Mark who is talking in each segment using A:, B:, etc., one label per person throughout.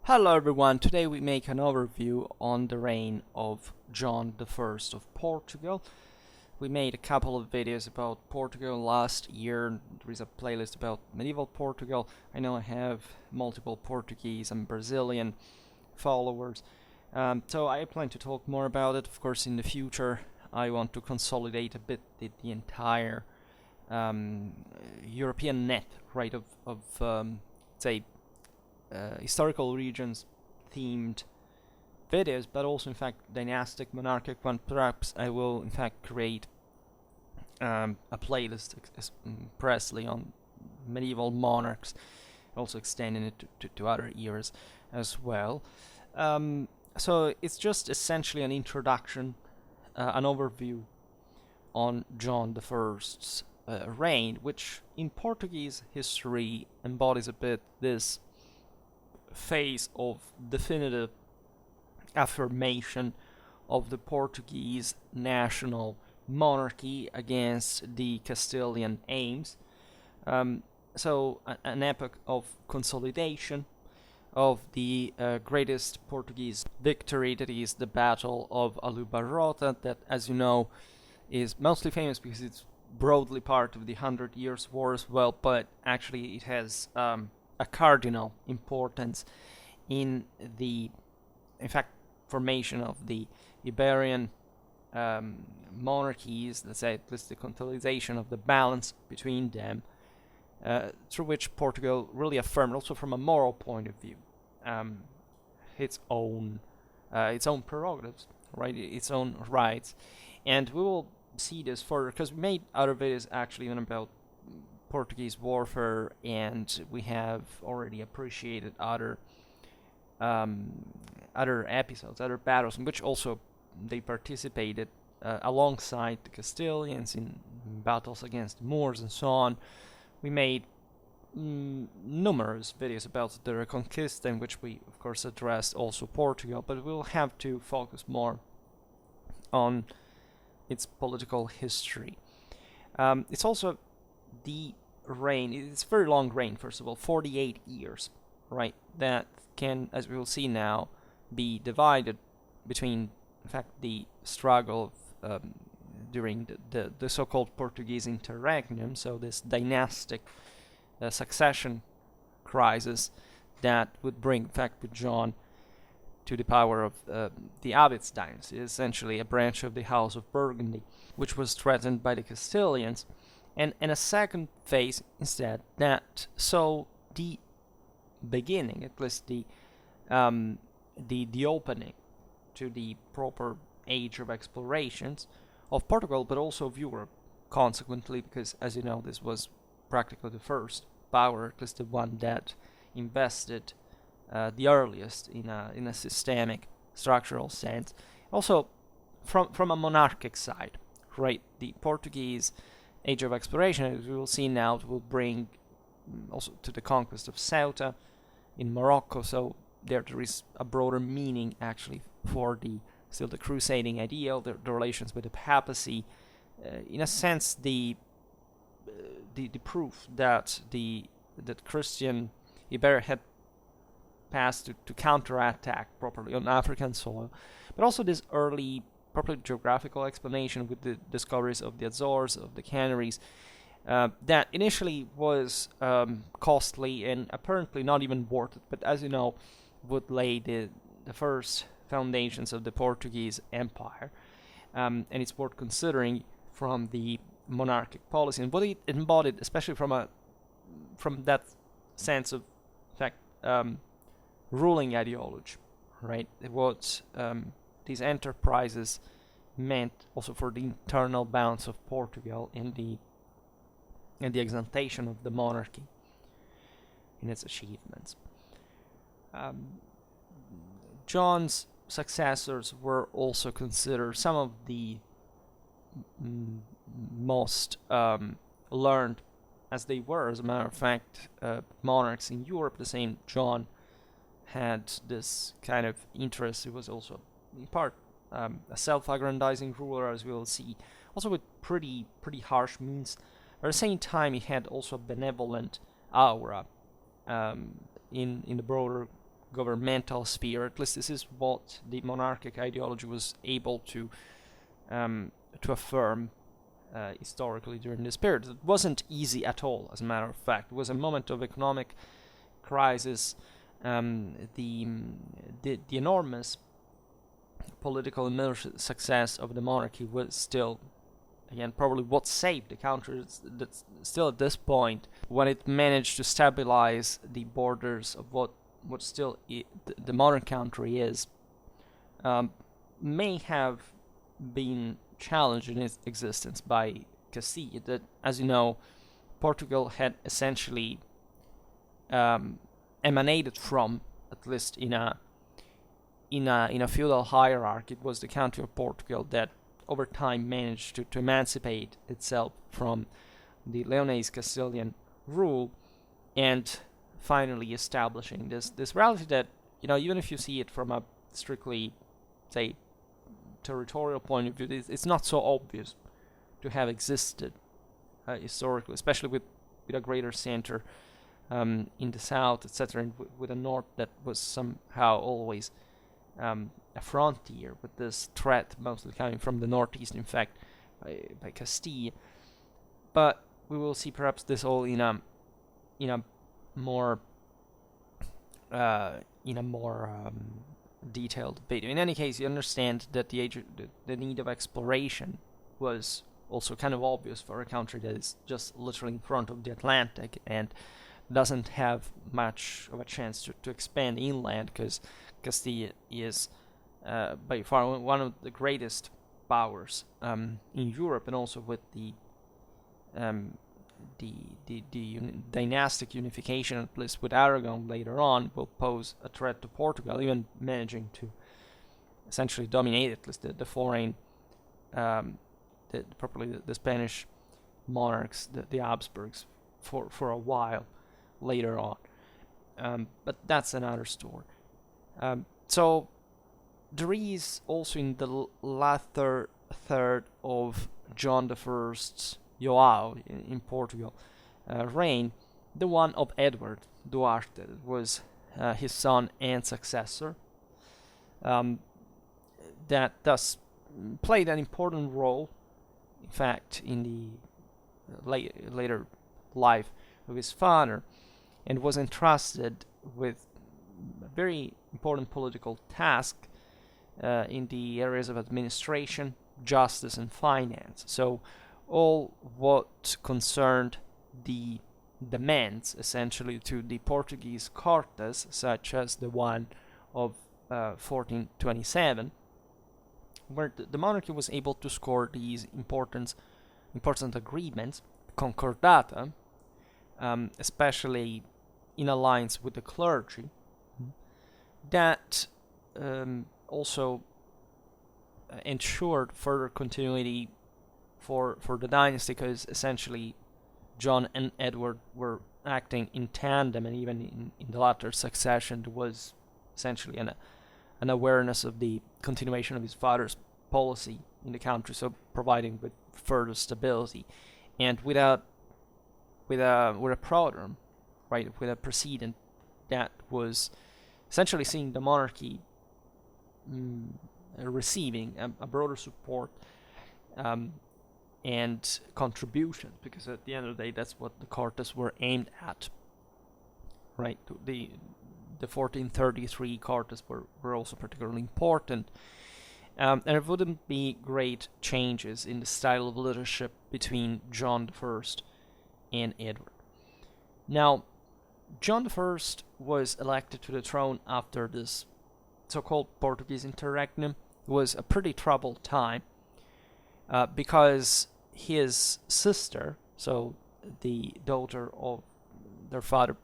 A: Hello everyone, today we make an overview on the reign of John the First of Portugal. We made a couple of videos about Portugal last year. There is a playlist about medieval Portugal. I know I have multiple Portuguese and Brazilian followers, so I plan to talk more about it. Of course, in the future I want to consolidate a bit the entire European net, right, of say historical regions themed videos, but also in fact dynastic monarchic one. Perhaps I will in fact create a playlist expressly on medieval monarchs, also extending it to other eras as well. So it's just essentially an introduction, an overview on John the First's reign, which in Portuguese history embodies a bit this phase of definitive affirmation of the Portuguese national monarchy against the Castilian aims. So an epoch of consolidation of the greatest Portuguese victory, that is the Battle of Aljubarrota, that, as you know, is mostly famous because it's broadly part of the 100 Years' War as well, but actually it has a cardinal importance in the, in fact, formation of the Iberian monarchies, let's say at least the consolidation of the balance between them, through which Portugal really affirmed, also from a moral point of view, its own prerogatives, right, its own rights. And we will see this further because we made other videos actually even about Portuguese warfare, and we have already appreciated other episodes, other battles in which also they participated alongside the Castilians in battles against Moors and so on. We made numerous videos about the Reconquista, in which we of course addressed also Portugal, but we'll have to focus more on its political history. It's also the reign, it's a very long reign, first of all, 48 years, right, that can, as we will see now, be divided between, in fact, the struggle during the so-called Portuguese interregnum, so this dynastic succession crisis that would bring, in fact, with John to the power of the Abbot's dynasty, essentially a branch of the House of Burgundy, which was threatened by the Castilians. And a second phase instead, that saw the beginning, at least the opening to the proper age of explorations of Portugal, but also of Europe, consequently, because, as you know, this was practically the first power, at least the one that invested the earliest in a systemic, structural sense. Also, from a monarchic side, right, the Portuguese age of exploration, as we will see now, will bring also to the conquest of Ceuta in Morocco. So there is a broader meaning actually for the crusading ideal, the relations with the papacy. In a sense, the proof that Christian Iberia had passed to counterattack properly on African soil, but also this early proper geographical explanation with the discoveries of the Azores, of the Canaries, that initially was costly and apparently not even worth it, but as you know, would lay the first foundations of the Portuguese Empire, and it's worth considering from the monarchic policy and what it embodied, especially from that sense of, in fact, ruling ideology, right? It was these enterprises meant also for the internal balance of Portugal and the exaltation of the monarchy in its achievements. John's successors were also considered some of the most learned, as they were, as a matter of fact, monarchs in Europe. The same John had this kind of interest. He was also in part a self-aggrandizing ruler, as we will see, also with pretty harsh means. At the same time, he had also a benevolent aura in the broader governmental sphere. At least this is what the monarchic ideology was able to affirm historically during this period. It wasn't easy at all, as a matter of fact. It was a moment of economic crisis. The enormous political and military success of the monarchy was still, again, probably what saved the country. That's still at this point, when it managed to stabilize the borders of what still the modern country is, may have been challenged in its existence by Castile. That, as you know, Portugal had essentially emanated from, at least in a feudal hierarchy. It was the country of Portugal that over time managed to emancipate itself from the Leonese Castilian rule, and finally establishing this reality that, even if you see it from a strictly, say, territorial point of view, it's not so obvious to have existed historically, especially with a greater center in the south, etc., and with a north that was somehow always a frontier, with this threat mostly coming from the northeast, in fact, by Castile. But we will see perhaps this all in a more detailed video. In any case, you understand that the need of exploration was also kind of obvious for a country that is just literally in front of the Atlantic and doesn't have much of a chance to expand inland, because Castile is by far one of the greatest powers in Europe, and also with the dynastic unification, at least with Aragon later on, will pose a threat to Portugal, even managing to essentially dominate at least the foreign, properly the Spanish monarchs, the Habsburgs, for a while later on. But that's another story. So there is also in the latter third of John I's João in Portugal reign, the one of Edward Duarte, was his son and successor, that thus played an important role, in fact, in the later life of his father, and was entrusted with a very important political task in the areas of administration, justice, and finance. So all what concerned the demands, essentially, to the Portuguese Cortes, such as the one of 1427, where the monarchy was able to score these important agreements, concordata, especially in alliance with the clergy, that also ensured further continuity for the dynasty, because essentially John and Edward were acting in tandem, and even in the latter succession there was essentially an awareness of the continuation of his father's policy in the country, so providing with further stability. And with a prodrome, right, with a precedent that was essentially seeing the monarchy receiving a broader support and contribution, because at the end of the day, that's what the Cortes were aimed at, right? The 1433 Cortes were also particularly important, and there wouldn't be great changes in the style of leadership between John I and Edward. Now, John I was elected to the throne after this so-called Portuguese interregnum. It was a pretty troubled time, because his sister, so the daughter of their father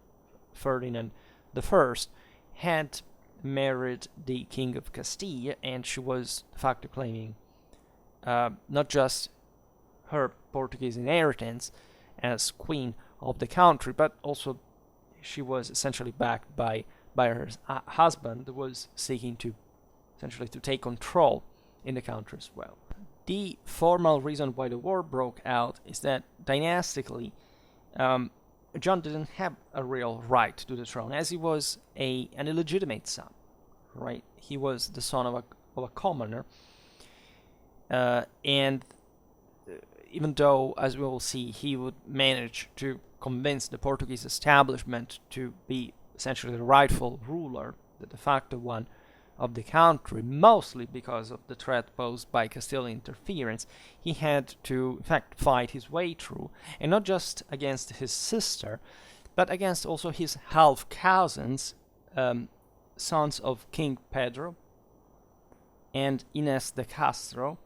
A: Ferdinand I, had married the King of Castile, and she was de facto claiming not just her Portuguese inheritance as queen of the country, but also she was essentially backed by her husband, who was seeking to essentially to take control in the country as well. The formal reason why the war broke out is that dynastically John didn't have a real right to the throne, as he was an illegitimate son, right? He was the son of a commoner, and even though, as we will see, he would manage to convince the Portuguese establishment to be essentially the rightful ruler, the de facto one of the country, mostly because of the threat posed by Castilian interference, he had to, in fact, fight his way through, and not just against his sister, but against also his half-cousins, sons of King Pedro and Inés de Castro,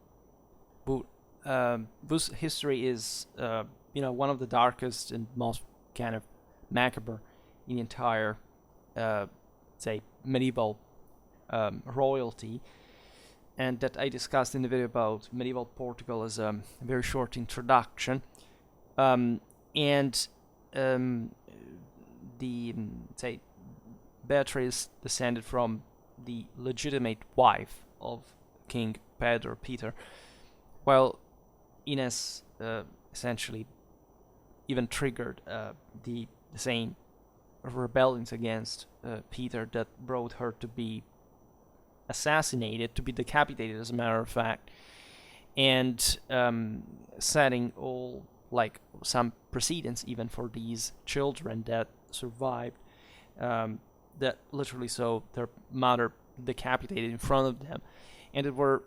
A: whose history is, one of the darkest and most kind of macabre in the entire, say, medieval royalty, and that I discussed in the video about medieval Portugal as a very short introduction. Say, Beatrice descended from the legitimate wife of King Pedro Peter, while Ines essentially even triggered the same rebellions against Peter that brought her to be assassinated, to be decapitated, as a matter of fact, and setting all, like, some precedents even for these children that survived, that literally saw their mother decapitated in front of them, and that were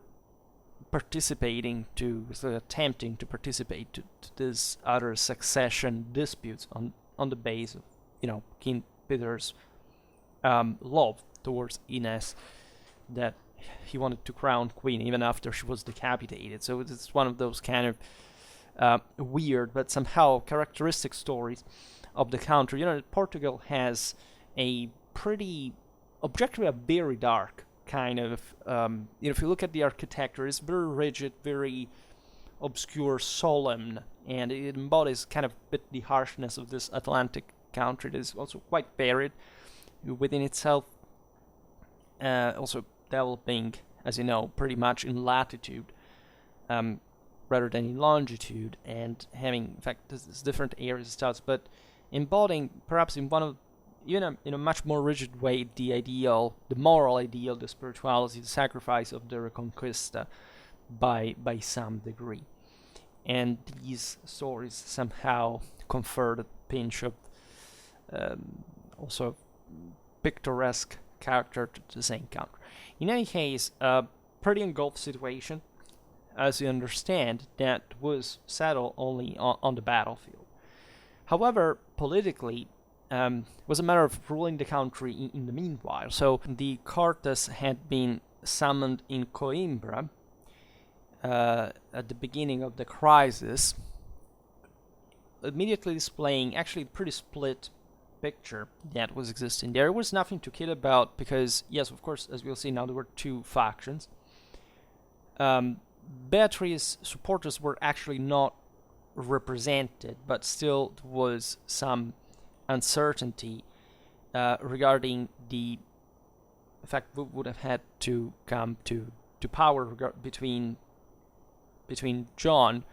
A: attempting to participate to this other succession disputes on the base of, King Peter's love towards Ines, that he wanted to crown queen even after she was decapitated. So it's one of those kind of weird but somehow characteristic stories of the country. Portugal has a pretty, objectively, a very dark kind of, if you look at the architecture, it's very rigid, very obscure, solemn, and it embodies kind of bit the harshness of this Atlantic country that is also quite varied within itself, also developing, as you know, pretty much in latitude rather than in longitude, and having, in fact, this different areas and stuff, but embodying perhaps in one of, in a much more rigid way, the ideal, the moral ideal, the spirituality, the sacrifice of the Reconquista by some degree. And these stories somehow confer a pinch of also picturesque character to the same country. In any case, a pretty engulfed situation, as you understand, that was settled only on the battlefield. However, politically, was a matter of ruling the country in the meanwhile. So the Cortes had been summoned in Coimbra at the beginning of the crisis, immediately displaying actually a pretty split picture that was existing. There was nothing to kid about because, yes, of course, as we'll see now, there were two factions. Beatrice's supporters were actually not represented, but still there was some uncertainty regarding the fact who would have had to come to power between John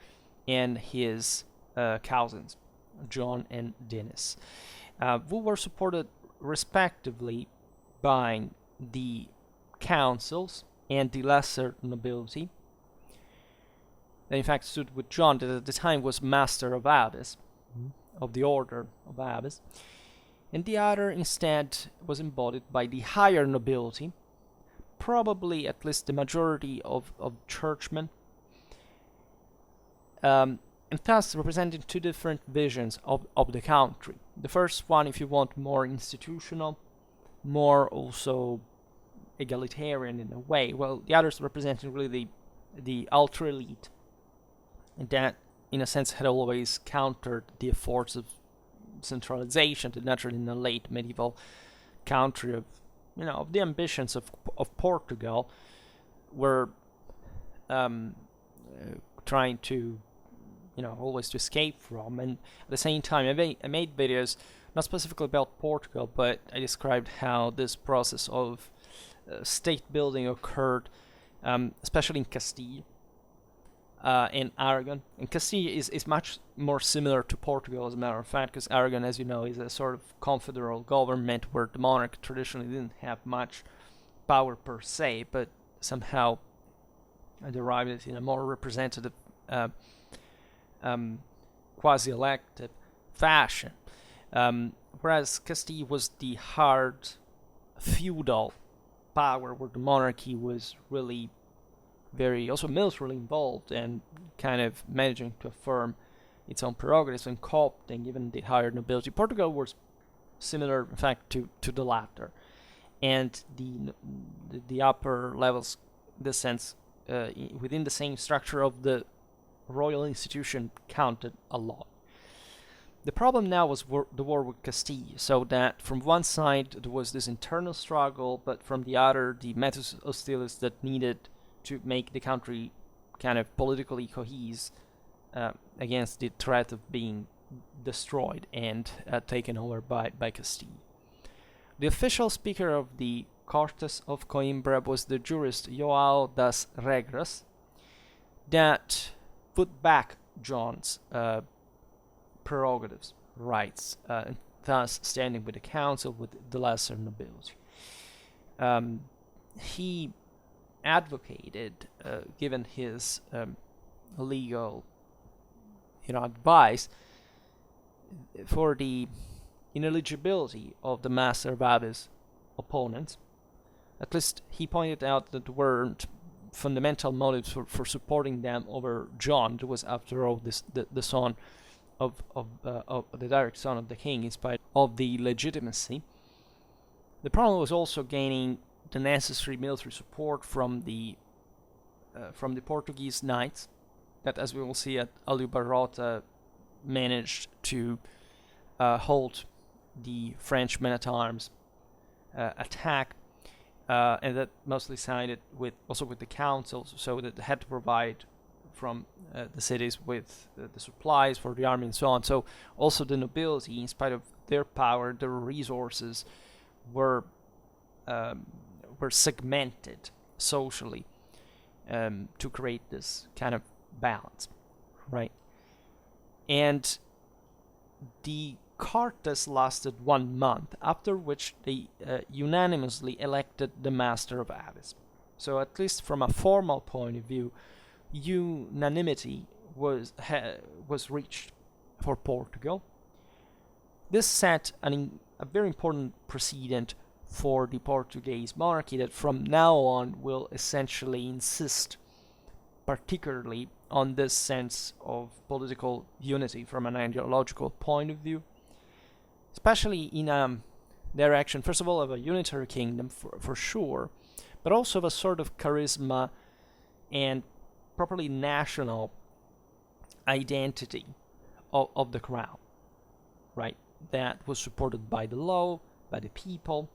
A: and his cousins, John and Dennis, who were supported respectively by the councils and the lesser nobility. That in fact stood with John, that at the time was Master of Abbess, of the Order of Abbess, and the other instead was embodied by the higher nobility, probably at least the majority of churchmen, and thus representing two different visions of the country. The first one, if you want, more institutional, more also egalitarian in a way, while the others representing really the ultra-elite, that in a sense had always countered the efforts of centralization that naturally in a late medieval country of the ambitions of Portugal were trying to always to escape from. And at the same time, I made videos not specifically about Portugal, but I described how this process of state building occurred, especially in Castile, and Aragon. And Castile is much more similar to Portugal, as a matter of fact, because Aragon, as you know, is a sort of confederal government where the monarch traditionally didn't have much power per se, but somehow derived it in a more representative, quasi-elective fashion. Whereas Castile was the hard feudal power where the monarchy was really very also militarily involved and kind of managing to affirm its own prerogatives and co-opting even the higher nobility. Portugal was similar, in fact, to the latter, and the upper levels, in this sense, within the same structure of the royal institution, counted a lot. The problem now was the war with Castile, so that from one side there was this internal struggle, but from the other, the metus hostilis that needed to make the country kind of politically cohese against the threat of being destroyed and taken over by Castile. The official speaker of the Cortes of Coimbra was the jurist João das Regras, that put back John's prerogatives, rights, thus standing with the council with the lesser nobility. He advocated, given his legal, advice, for the ineligibility of the Master of Abbey's opponents. At least he pointed out that there weren't fundamental motives for supporting them over John, who was, after all, the son of the direct son of the king, in spite of the legitimacy. The problem was also gaining the necessary military support from the Portuguese knights, that, as we will see at Aljubarrota, managed to halt the French men-at-arms attack, and that mostly sided with the councils, so that they had to provide from the cities with the supplies for the army and so on. So also the nobility, in spite of their power, their resources were segmented socially to create this kind of balance, right? And the Cortes lasted 1 month, after which they unanimously elected the Master of Abbess. So at least from a formal point of view, unanimity was reached for Portugal. This set a very important precedent for the Portuguese monarchy, that from now on will essentially insist particularly on this sense of political unity from an ideological point of view, especially in a direction, first of all, of a unitary kingdom for sure, but also of a sort of charisma and properly national identity of the crown, right? That was supported by the law, by the people,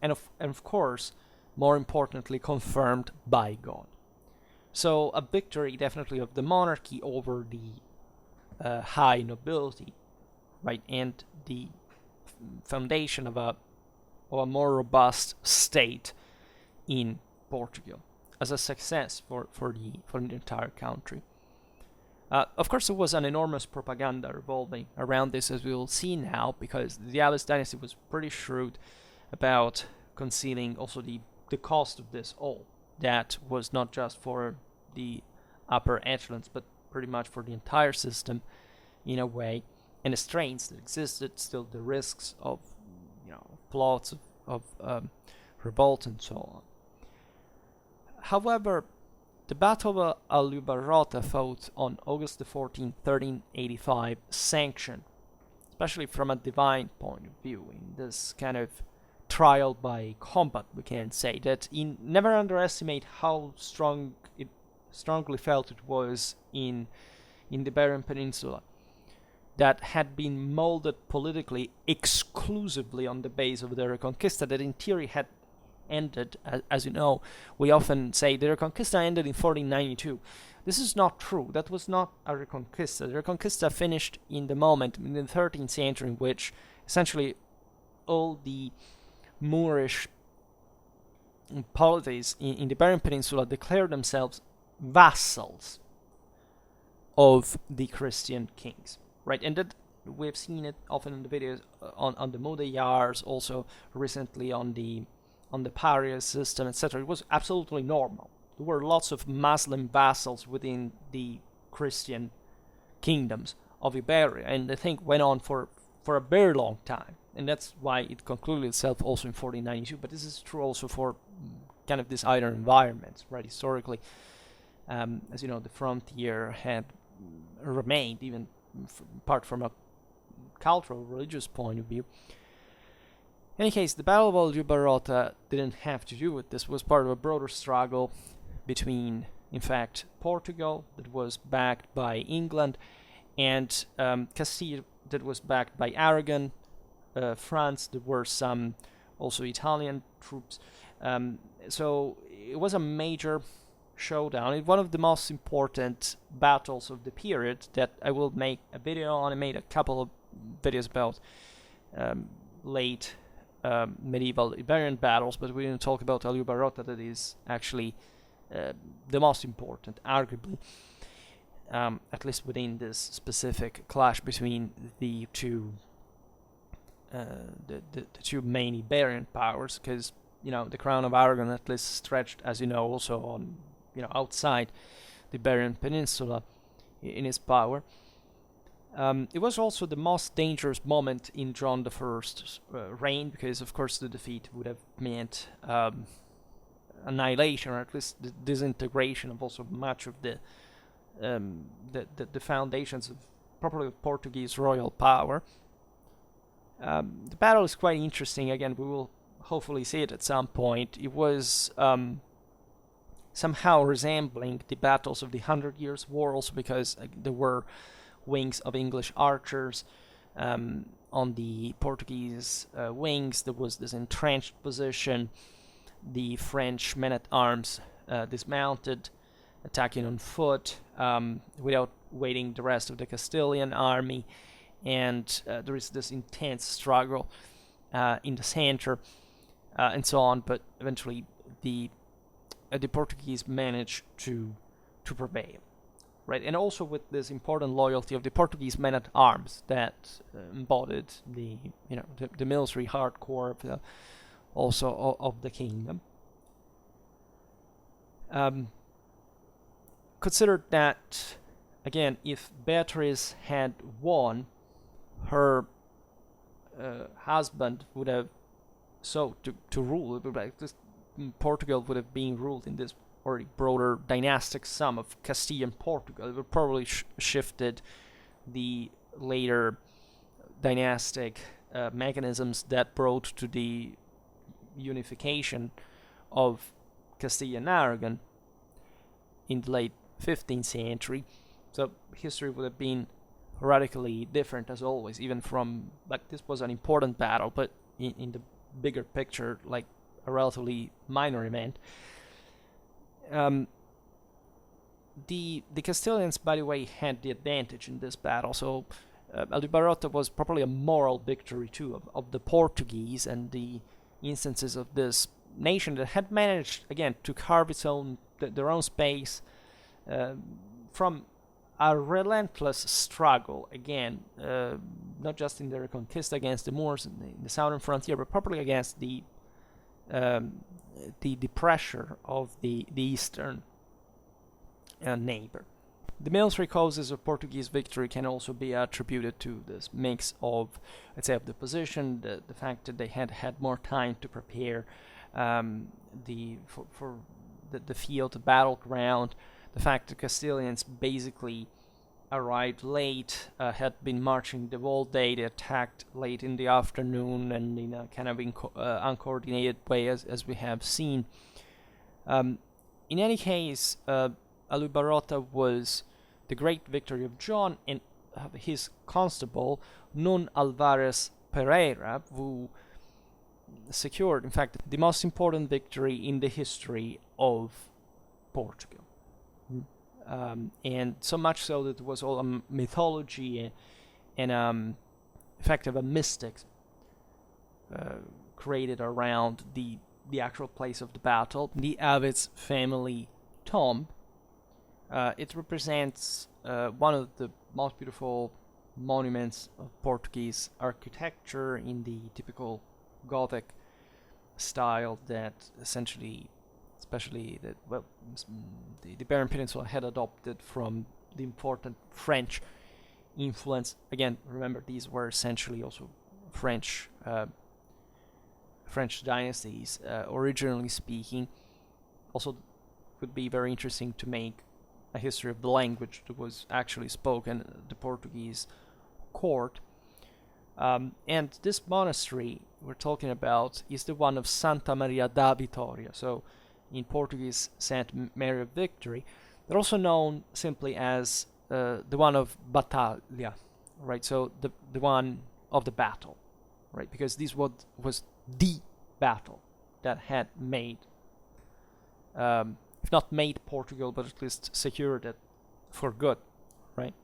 A: and of course, more importantly, confirmed by God. So a victory definitely of the monarchy over the high nobility, right, and the foundation of a more robust state in Portugal as a success for the entire country. Of course, there was an enormous propaganda revolving around this, as we will see now, because the Abbas dynasty was pretty shrewd about concealing also the cost of this all. That was not just for the upper echelons, but pretty much for the entire system, in a way, and the strains that existed, still the risks of plots of revolt and so on. However, the Battle of Aljubarrota, fought on August the 14th, 1385, sanctioned, especially from a divine point of view, in this kind of trial by combat, we can say, that never underestimate how strongly felt it was in the Iberian Peninsula, that had been molded politically exclusively on the base of the Reconquista, that in theory had ended, as you know, we often say the Reconquista ended in 1492. This is not true. That was not a Reconquista. The Reconquista finished in the moment, in the 13th century, in which essentially all the Moorish polities in the Iberian Peninsula declared themselves vassals of the Christian kings, right? And that we've seen it often in the videos on the Mudéjars, also recently on the Paria system, etc. It was absolutely normal. There were lots of Muslim vassals within the Christian kingdoms of Iberia, and the thing went on for a very long time, and that's why it concluded itself also in 1492. But this is true also for kind of these other environments, right? Historically, as you know, the frontier had remained, even apart from a cultural, religious point of view. In any case, the Battle of Aljubarrota didn't have to do with this. It was part of a broader struggle between, in fact, Portugal, that was backed by England, and Castile, that was backed by Aragon, France. There were some also Italian troops. So it was a major showdown. It's one of the most important battles of the period that I will make a video on. I made a couple of videos about late medieval Iberian battles, but we didn't talk about Aljubarrota, that is actually the most important, arguably, at least within this specific clash between the two the two main Iberian powers, because the crown of Aragon at least stretched, as you know, also on outside the Iberian Peninsula in its power. It was also the most dangerous moment in John I's reign, because of course the defeat would have meant annihilation, or at least the disintegration of also much of the foundations of properly Portuguese royal power. The battle is quite interesting. Again, we will hopefully see it at some point. It was somehow resembling the battles of the 100 Years' War, also because there were wings of English archers. On the Portuguese wings, there was this entrenched position. The French men-at-arms dismounted, attacking on foot without waiting the rest of the Castilian army. And there is this intense struggle in the center, and so on. But eventually, the Portuguese managed to prevail, right? And also with this important loyalty of the Portuguese men-at-arms that embodied the military hardcore of the kingdom. Consider that, again, if Beatrice had won, her husband would have sought to rule. Portugal would have been ruled in this already broader dynastic sum of Castile and Portugal. It would probably shifted the later dynastic mechanisms that brought to the unification of Castile and Aragon in the late 15th century. So history would have been radically different, as always, even from, this was an important battle, but in the bigger picture, like a relatively minor event. The Castilians, by the way, had the advantage in this battle, so Aljubarrota was probably a moral victory too of the Portuguese and the instances of this nation that had managed, again, to carve their own space from a relentless struggle, again, not just in the Reconquista against the Moors in the southern frontier, but probably against the pressure of the eastern neighbor. The military causes of Portuguese victory can also be attributed to this mix of, let's say, of the position, the fact that they had more time to prepare for the field, the battleground, the fact that Castilians basically arrived late, had been marching the whole day. They attacked late in the afternoon and in a kind of uncoordinated way, as we have seen. In any case, Aljubarrota was the great victory of John and his constable, Nun'Alvares Pereira, who secured, in fact, the most important victory in the history of Portugal. And so much so that it was all a mythology and in fact, a mystics created around the actual place of the battle. The Abbot's family tomb It represents one of the most beautiful monuments of Portuguese architecture in the typical Gothic style that essentially, especially the Iberian Peninsula had adopted from the important French influence. Again, remember these were essentially also French dynasties, originally speaking. Also, would be very interesting to make a history of the language that was actually spoken at the Portuguese court. And this monastery we're talking about is the one of Santa Maria da Vitória, so in Portuguese, Saint Mary of Victory. They're also known simply as the one of Batalha, right? So the one of the battle, right? Because this was the battle that had made, if not made Portugal, but at least secured it for good, right?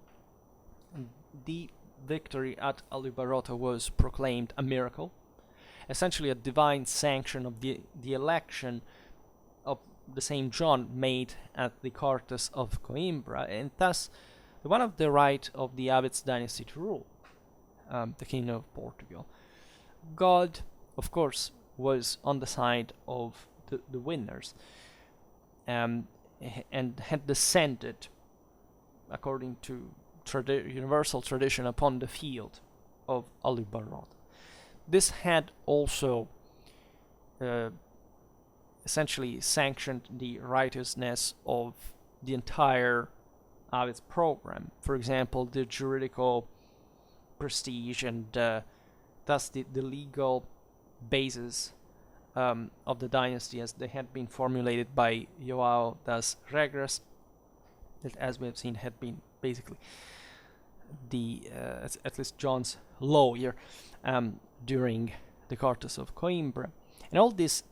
A: The victory at Aljubarrota was proclaimed a miracle, essentially a divine sanction of the election of the Saint John made at the Cortes of Coimbra, and thus the one of the right of the Abbots dynasty to rule the Kingdom of Portugal. God, of course, was on the side of the winners, and had descended, according to universal tradition, upon the field of Aljubarrota. This had also essentially sanctioned the righteousness of the entire Abbott's program. For example, the juridical prestige and thus the legal basis of the dynasty as they had been formulated by João das Regras, that, as we have seen, had been basically the at least John's lawyer during the Cortes of Coimbra. And all this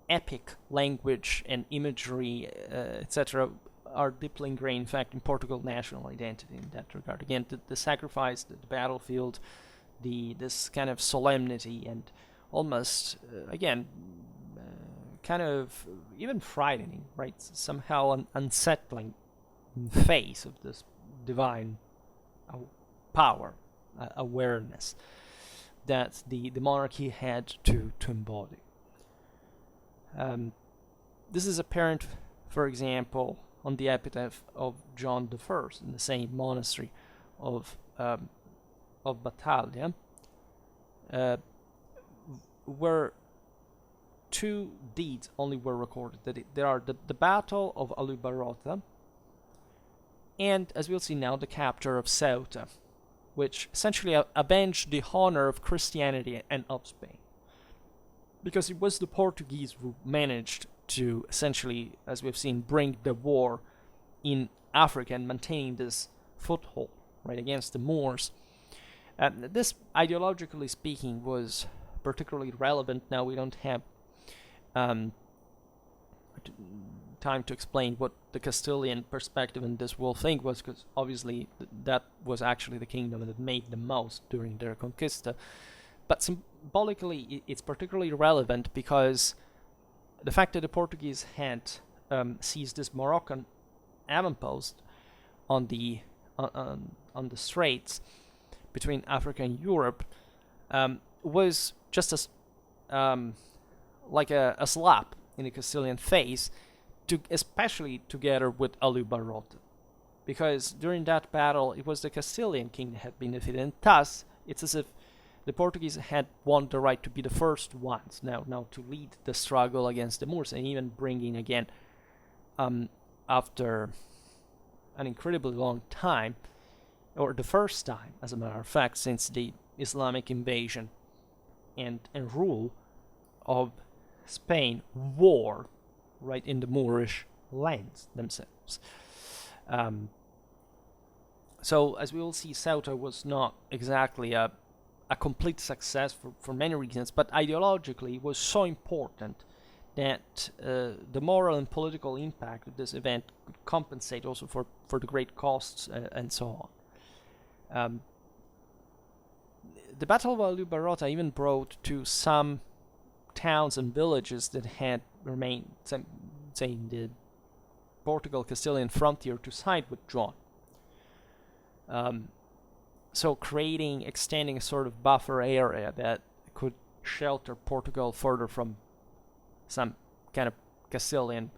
A: epic language and imagery, etc., are deeply ingrained, in fact, in Portugal national identity in that regard. Again, the sacrifice, the battlefield, this kind of solemnity and almost, again, kind of even frightening, right? Somehow an unsettling face of this divine power, awareness that the monarchy had to embody. This is apparent, for example, on the epitaph of John I in the same monastery of Batalha, where two deeds only were recorded. There are the Battle of Aljubarrota and, as we'll see now, the capture of Ceuta, which essentially avenged the honor of Christianity and of Spain. Because it was the Portuguese who managed to essentially, as we've seen, bring the war in Africa and maintain this foothold, right, against the Moors. This, ideologically speaking, was particularly relevant. Now we don't have time to explain what the Castilian perspective in this whole thing was, because obviously that was actually the kingdom that made the most during their conquista. But symbolically, it's particularly relevant because the fact that the Portuguese had seized this Moroccan avampost on the straits between Africa and Europe was just as like a slap in the Castilian face, especially together with Aljubarrota, because during that battle it was the Castilian king that had been defeated, and thus it's as if the Portuguese had won the right to be the first ones now to lead the struggle against the Moors, and even bringing again, after an incredibly long time, or the first time, as a matter of fact, since the Islamic invasion and rule of Spain, war right in the Moorish lands themselves. So, as we will see, Ceuta was not exactly a complete success for many reasons, but ideologically it was so important that the moral and political impact of this event could compensate also for the great costs and so on. The Battle of Aljubarrota even brought to some towns and villages that had remained, say, in the Portugal-Castilian frontier to side with John. So extending a sort of buffer area that could shelter Portugal further from some kind of Castilian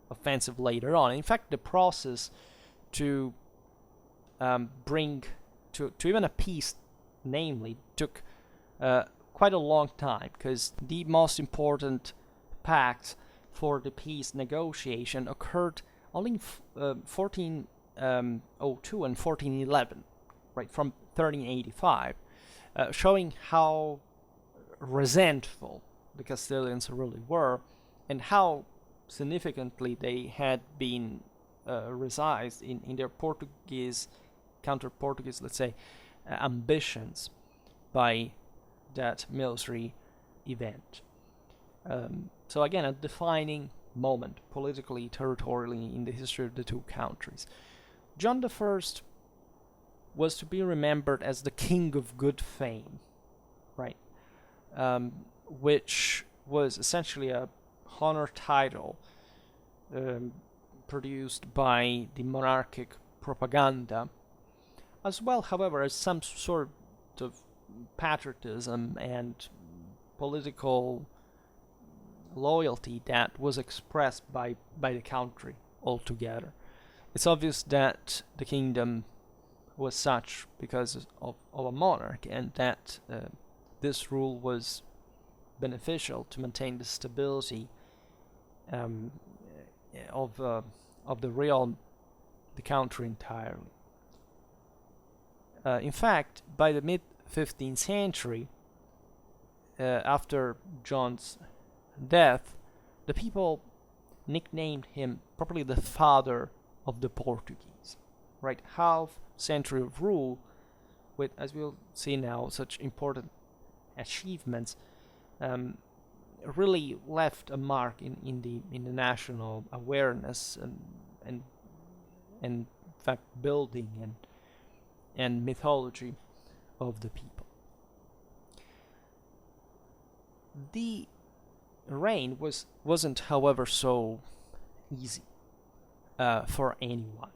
A: offensive later on. In fact, the process to bring to even a peace, namely, took quite a long time, because the most important pact for the peace negotiation occurred only in 1402 and 1411, right, from 1385, showing how resentful the Castilians really were, and how significantly they had been resized in their counter-Portuguese, let's say, ambitions by that military event. So again, a defining moment politically, territorially, in the history of the two countries. John I was to be remembered as the king of good fame, right? Which was essentially a honor title produced by the monarchic propaganda, as well, however, as some sort of patriotism and political loyalty that was expressed by the country altogether. It's obvious that the kingdom was such because of a monarch, and that this rule was beneficial to maintain the stability of the realm, the country entirely. In fact, by the mid-15th century, after John's death, the people nicknamed him probably the father of the Portuguese, right? Half century of rule with, as we'll see now, such important achievements, really left a mark in the national awareness and in fact building and mythology of the people. The reign wasn't, however, so easy for anyone.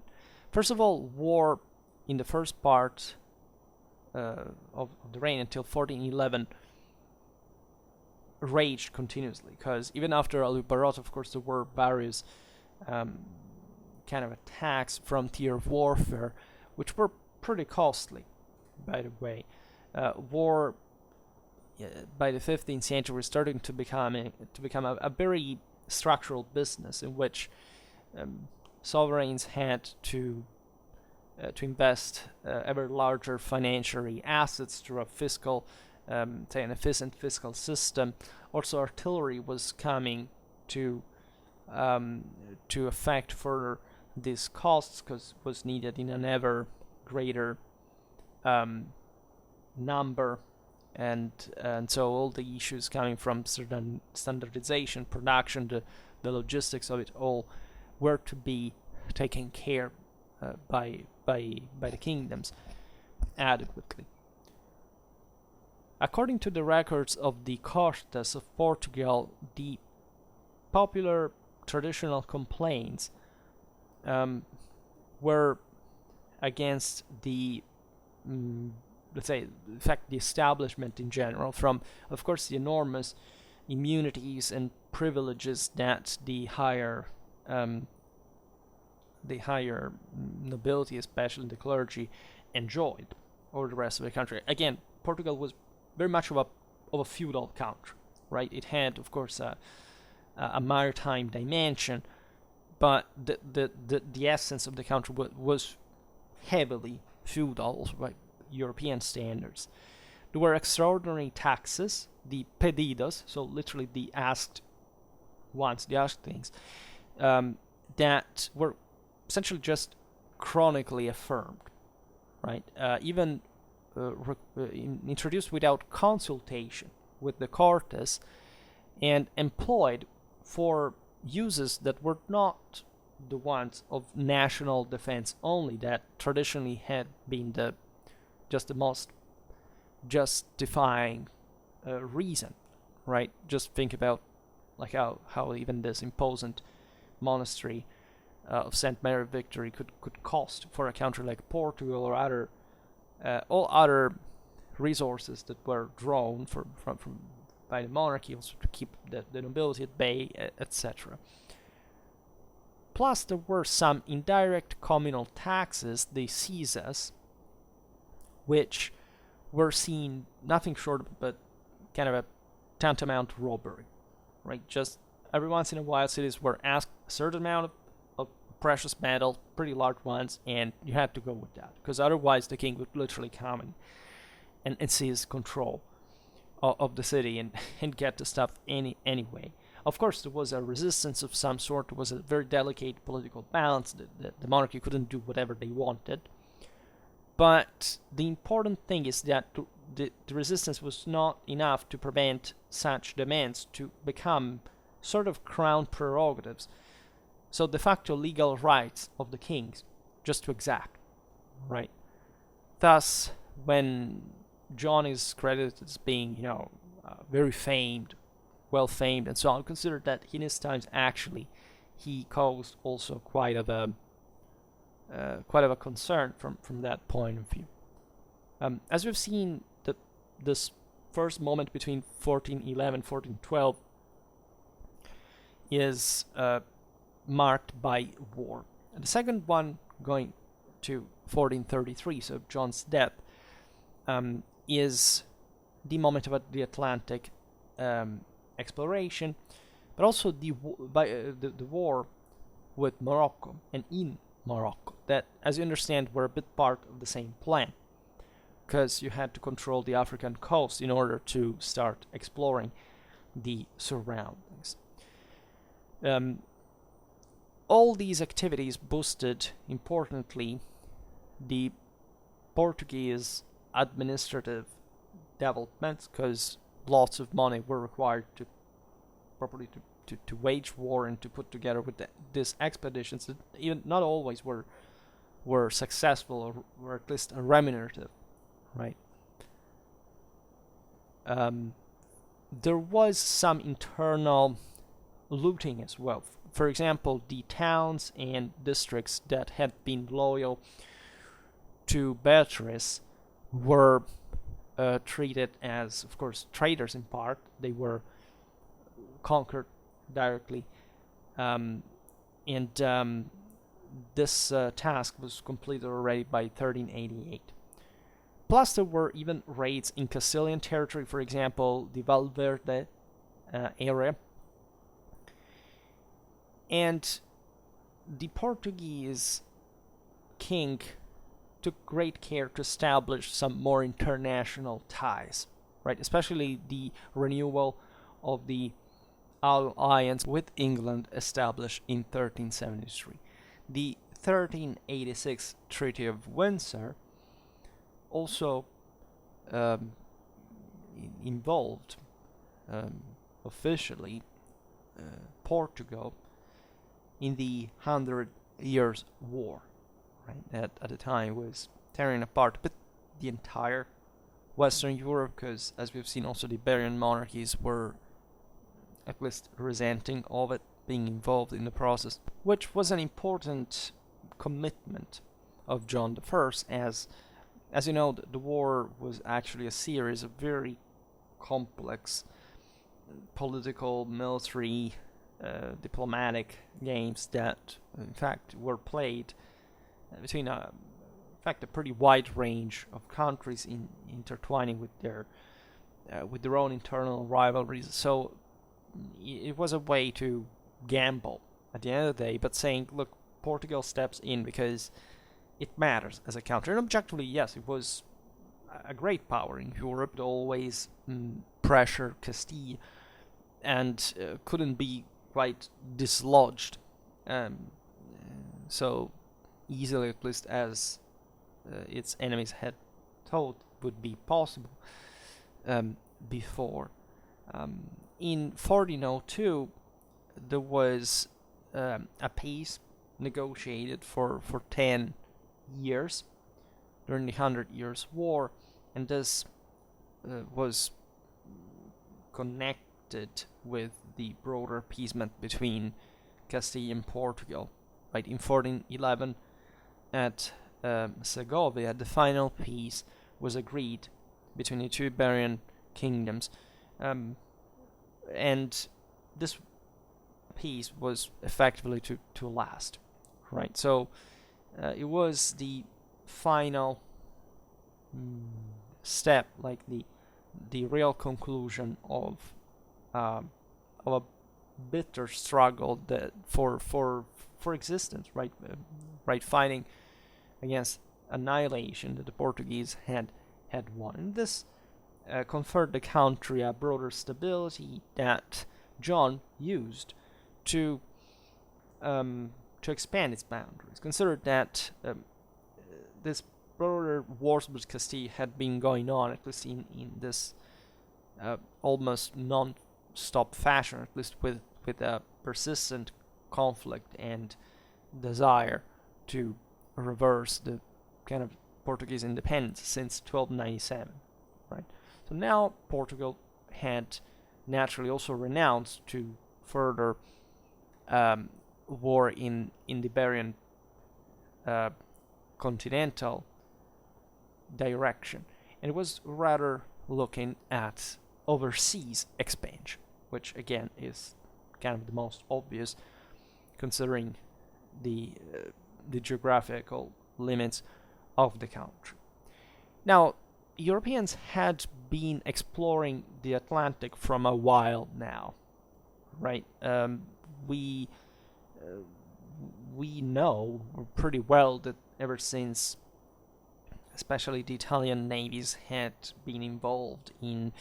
A: First of all, war in the first part of the reign until 1411 raged continuously, because even after Aljubarrota, of course, there were various kind of attacks, frontier warfare, which were pretty costly, by the way. War by the 15th century was starting to become a very structural business in which sovereigns had to invest ever larger financial assets through a fiscal, say, an efficient fiscal system. Also, artillery was coming to affect further these costs, because it was needed in an ever greater number, and so all the issues coming from certain standardization, production, the logistics of it all were to be taken care by the kingdoms adequately. According to the records of the Cortes of Portugal, the popular traditional complaints were against the, let's say, in fact, the establishment in general, from, of course, the enormous immunities and privileges that the higher nobility, especially the clergy, enjoyed over the rest of the country. Again, Portugal was very much of a feudal country, right? It had, of course, a maritime dimension, but the essence of the country was heavily feudal, also by European standards. There were extraordinary taxes, the pedidos, so literally the asked ones, the asked things, that were essentially just chronically affirmed, right? Even introduced without consultation with the Cortes, and employed for uses that were not the ones of national defense only, that traditionally had been the most justifying reason, right? Just think about like how even this imposing monastery of St. Mary victory could cost for a country like Portugal or other all other resources that were drawn from by the monarchy, also to keep the nobility at bay, etc. Plus, there were some indirect communal taxes, the seizures, which were seen nothing short of but kind of a tantamount robbery, right? Just every once in a while, cities were asked a certain amount of precious metals, pretty large ones, and you had to go with that, because otherwise the king would literally come and seize control of the city and get the stuff anyway. Of course, there was a resistance of some sort. There was a very delicate political balance. The monarchy couldn't do whatever they wanted. But the important thing is that the resistance was not enough to prevent such demands to become sort of crown prerogatives. So de facto legal rights of the kings just to exact, right? Thus, when John is credited as being, very famed, well famed, and so on, consider that in his times actually he caused also quite of a concern from that point of view. As we've seen, this first moment between 1411 1412 is marked by war, and the second one going to 1433, so John's death, is the moment of the Atlantic exploration, but also the war with Morocco and in Morocco, that, as you understand, were a bit part of the same plan, because you had to control the African coast in order to start exploring the surroundings. All these activities boosted, importantly, the Portuguese administrative developments, because lots of money were required to properly to wage war and to put together with these expeditions that even not always were successful or were at least remunerative, right? There was some internal looting as well. For example, the towns and districts that had been loyal to Beatrice were treated as, of course, traitors in part. They were conquered directly, and this task was completed already by 1388. Plus, there were even raids in Castilian territory, for example, the Valverde area, and the Portuguese king took great care to establish some more international ties, right? Especially the renewal of the alliance with England established in 1373. The 1386 Treaty of Windsor also involved officially Portugal in the 100 Years' War, right? That at the time was tearing apart a bit the entire Western Europe, because, as we've seen, also the Iberian monarchies were at least resenting of it being involved in the process, which was an important commitment of John I, as you know, the war was actually a series of very complex political, military, diplomatic games that, in fact, were played between a pretty wide range of countries intertwining with their own internal rivalries. So it was a way to gamble at the end of the day, but saying, look, Portugal steps in because it matters as a country. And objectively, yes, it was a great power in Europe. It always pressured Castile and couldn't be quite dislodged so easily, at least as its enemies had thought would be possible before. In 1402, there was a peace negotiated for 10 years during the 100 Years' War, and this was connected with the broader appeasement between Castile and Portugal right? In 1411 at Segovia, the final peace was agreed between the two Iberian kingdoms, and this peace was effectively to last, right? So it was the final step, like the real conclusion of a bitter struggle that for existence, right? Right, fighting against annihilation that the Portuguese had won. And this conferred the country a broader stability that John used to expand its boundaries. Consider that this broader wars with Castile had been going on, at least in this almost non-stop fashion, at least with a persistent conflict and desire to reverse the kind of Portuguese independence since 1297, right? So now Portugal had naturally also renounced to further war in the Iberian continental direction, and it was rather looking at overseas expansion, which again is kind of the most obvious considering the geographical limits of the country. Now, Europeans had been exploring the Atlantic from a while now, right? We know pretty well that ever since, especially the Italian navies had been involved in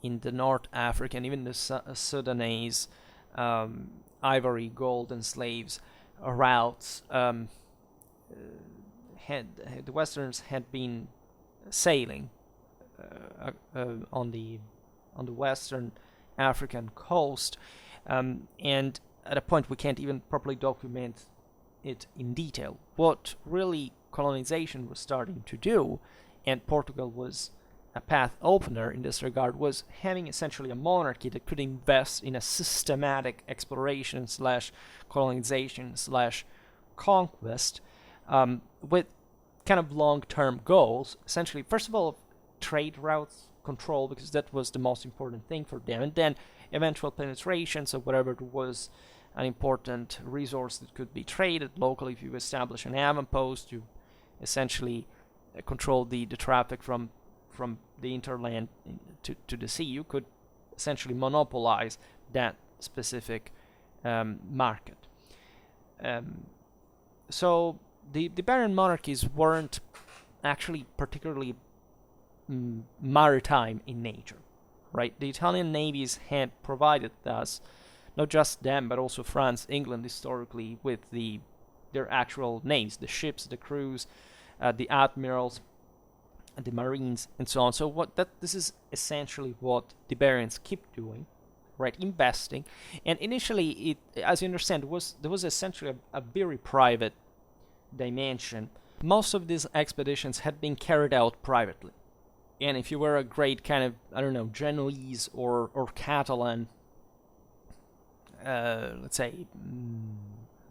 A: the North African, even the Sudanese ivory, gold, and slaves routes. The Westerns had been sailing on the Western African coast, and at a point we can't even properly document it in detail. What really colonization was starting to do, and Portugal was a path opener in this regard, was having essentially a monarchy that could invest in a systematic exploration / colonization / conquest with kind of long-term goals. Essentially, first of all, trade routes control, because that was the most important thing for them, and then eventual penetration, so whatever was an important resource that could be traded locally. If you establish an avant-post, you essentially control the traffic from the interland to the sea. You could essentially monopolize that specific market. So the Iberian monarchies weren't actually particularly maritime in nature, right? The Italian navies had provided us, not just them, but also France, England historically, with their actual navies, the ships, the crews, the admirals, the marines, and so on. So this is essentially what the Iberians keep doing, right? Investing, and initially, it, as you understand, there was essentially a very private dimension. Most of these expeditions had been carried out privately, and if you were a great kind of, I don't know, Genoese or Catalan, let's say,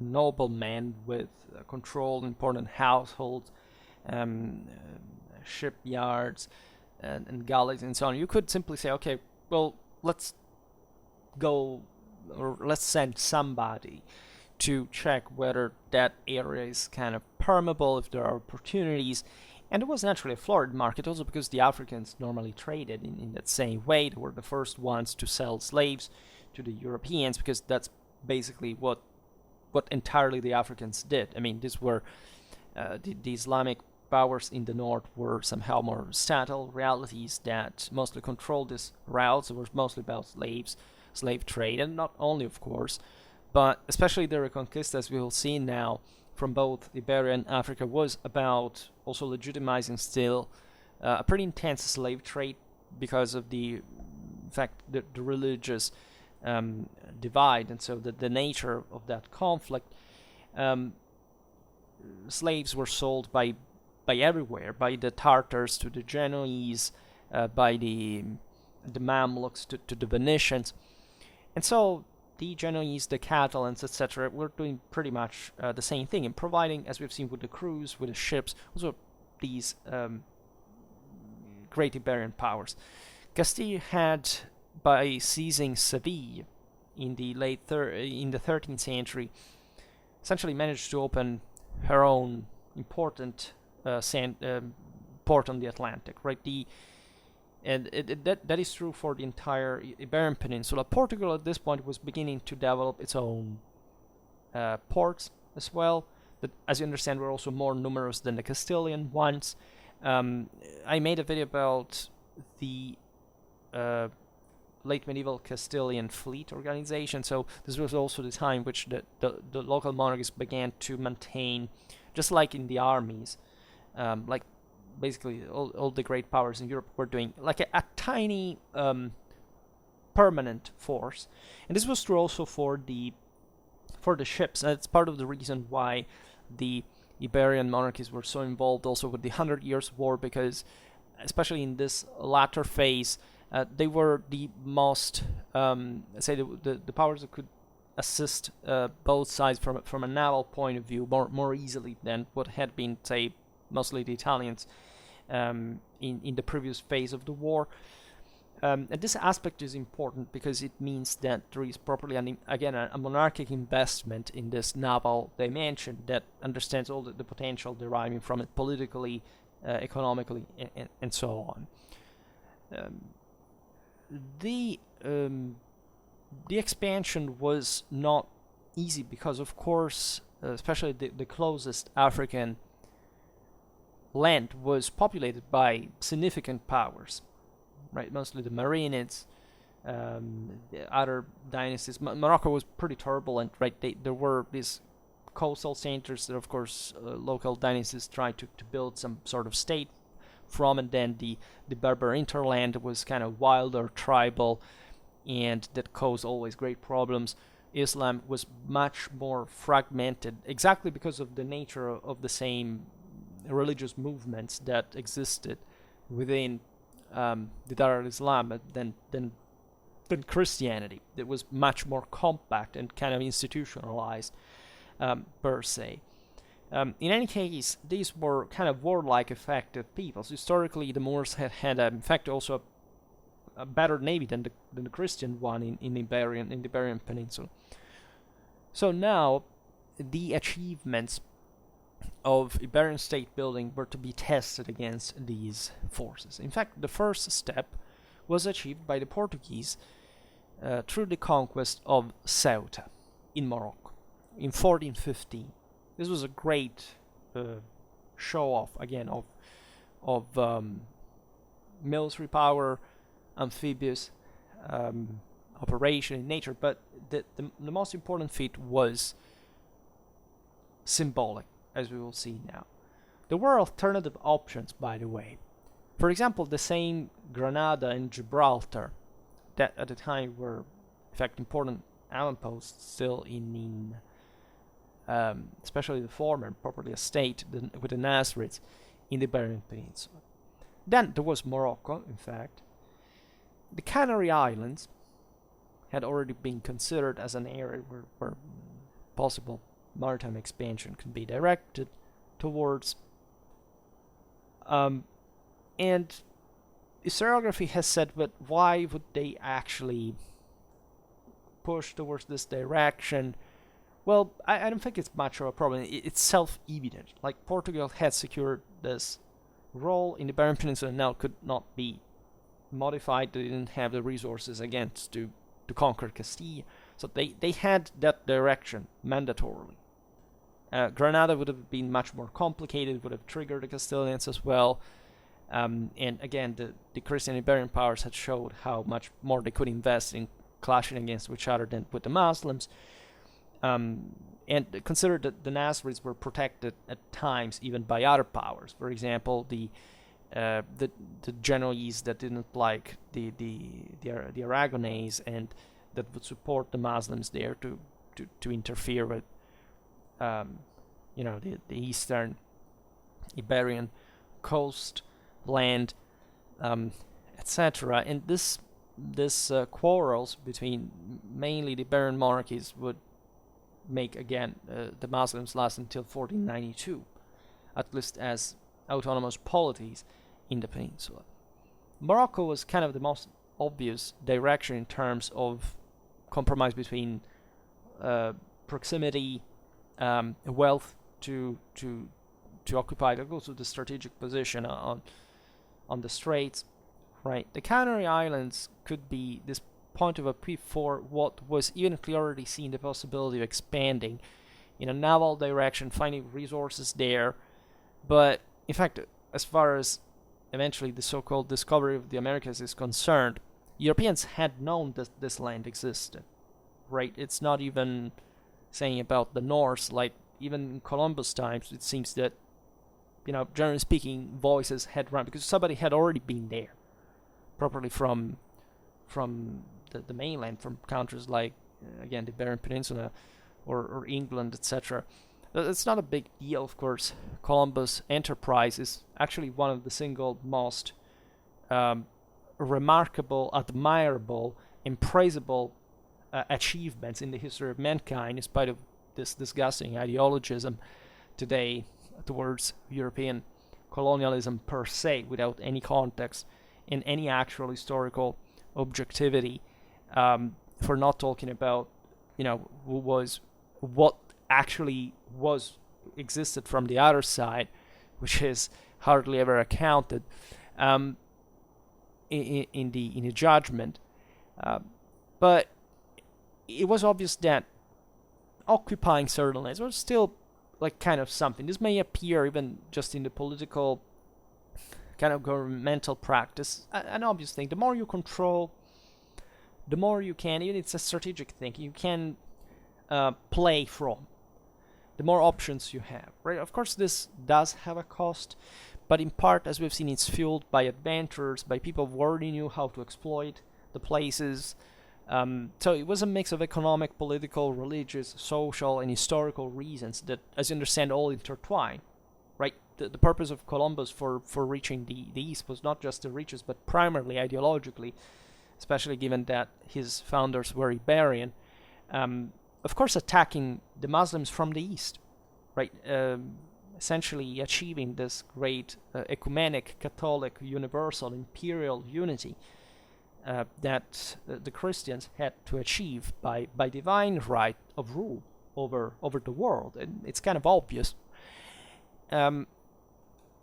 A: nobleman with controlled important households, shipyards, and galleys, and so on, you could simply say, okay, well, let's go, or let's send somebody to check whether that area is kind of permeable, if there are opportunities. And it was naturally a florid market, also because the Africans normally traded in that same way. They were the first ones to sell slaves to the Europeans, because that's basically what entirely the Africans did. I mean, these were the Islamic powers in the north were somehow more settled realities that mostly controlled these routes. It was mostly about slave trade, and not only, of course, but especially the Reconquista, as we will see now, from both Iberia and Africa, was about also legitimizing still a pretty intense slave trade because of the fact that the religious divide, and so the nature of that conflict. Slaves were sold by everywhere, by the Tartars to the Genoese, by the Mamluks to the Venetians, and so the Genoese, the Catalans, etc., were doing pretty much the same thing, and providing, as we've seen with the crews, with the ships, also these great Iberian powers. Castile had, by seizing Seville in the in the 13th century, essentially managed to open her own important port on the Atlantic, right? That is true for the entire Iberian Peninsula. Portugal at this point was beginning to develop its own ports as well, that, as you understand, were also more numerous than the Castilian ones. I made a video about the late medieval Castilian fleet organization, so this was also the time which the local monarchies began to maintain, just like in the armies, like basically all the great powers in Europe were doing, like a tiny permanent force. And this was true also for the ships. That's part of the reason why the Iberian monarchies were so involved also with the 100 Years' War, because especially in this latter phase, they were the most, say, the powers that could assist both sides from a naval point of view more easily than what had been, say, mostly the Italians in the previous phase of the war. And this aspect is important because it means that there is properly, a monarchic investment in this naval dimension that understands all the potential deriving from it politically, economically, and so on. The expansion was not easy because, of course, especially the closest African land was populated by significant powers, right? Mostly the Marinids, the other dynasties. Morocco was pretty turbulent, right? There were these coastal centers that, of course, local dynasties tried to build some sort of state from, and then the Berber hinterland was kind of wild or tribal, and that caused always great problems. Islam was much more fragmented, exactly because of the nature of the same religious movements that existed within the Dar al-Islam than Christianity. It was much more compact and kind of institutionalized per se. In any case, these were kind of warlike, effective peoples. Historically, the Moors had in fact, also a better navy than the Christian one in the Iberian Peninsula. So now, the achievements of Iberian state building were to be tested against these forces. In fact, the first step was achieved by the Portuguese through the conquest of Ceuta in Morocco in 1415. This was a great show-off, again, of military power, amphibious operation in nature, but the most important feat was symbolic, as we will see now. There were alternative options, by the way. For example, the same Granada and Gibraltar, that at the time were, in fact, important outposts still in especially the former, properly a state with the Nasrids in the Iberian Peninsula. Then there was Morocco, in fact. The Canary Islands had already been considered as an area where possible maritime expansion could be directed towards. And historiography has said, but why would they actually push towards this direction? Well, I don't think it's much of a problem. It's self-evident. Like, Portugal had secured this role in the Iberian Peninsula and now could not be modified. They didn't have the resources, again, to conquer Castile. So they had that direction mandatorily. Granada would have been much more complicated, would have triggered the Castilians as well. And again, the Christian Iberian powers had showed how much more they could invest in clashing against each other than with the Muslims. And consider that the Nasrids were protected at times even by other powers. For example, the Genoese that didn't like the Aragonese and that would support the Muslims there to interfere with the eastern Iberian coast land, etc. And this this quarrels between mainly the Barren monarchies would make again the Muslims last until 1492, at least as autonomous polities in the peninsula. Morocco was kind of the most obvious direction in terms of compromise between proximity, wealth to occupy, also the strategic position on the straits, right? The Canary Islands could be this point of appeal for what was even clearly seen the possibility of expanding in a naval direction, finding resources there. But in fact, as far as eventually the so-called discovery of the Americas is concerned, Europeans had known that this land existed, right? It's not even saying about the Norse, like even in Columbus times, it seems that, generally speaking, voices had run because somebody had already been there, properly from the mainland, from countries like, again, the Barren Peninsula or England, etc. It's not a big deal, of course. Columbus' enterprise is actually one of the single most remarkable, admirable, and praisable achievements in the history of mankind, in spite of this disgusting ideologism today towards European colonialism per se, without any context and any actual historical objectivity, for not talking about, what actually existed from the other side, which is hardly ever accounted in the judgment. But it was obvious that occupying certain lands was still like kind of something. This may appear even just in the political kind of governmental practice, an obvious thing. The more you control, the more you can, even it's a strategic thing, you can play from, the more options you have, right? Of course, this does have a cost, but in part, as we've seen, it's fueled by adventurers, by people who already knew how to exploit the places. So it was a mix of economic, political, religious, social, and historical reasons that, as you understand, all intertwine, right? The purpose of Columbus for reaching the East was not just the riches, but primarily ideologically, especially given that his founders were Iberian. Of course, attacking the Muslims from the East, right? Essentially achieving this great ecumenic, Catholic, universal, imperial unity that the Christians had to achieve by divine right of rule over the world. And it's kind of obvious.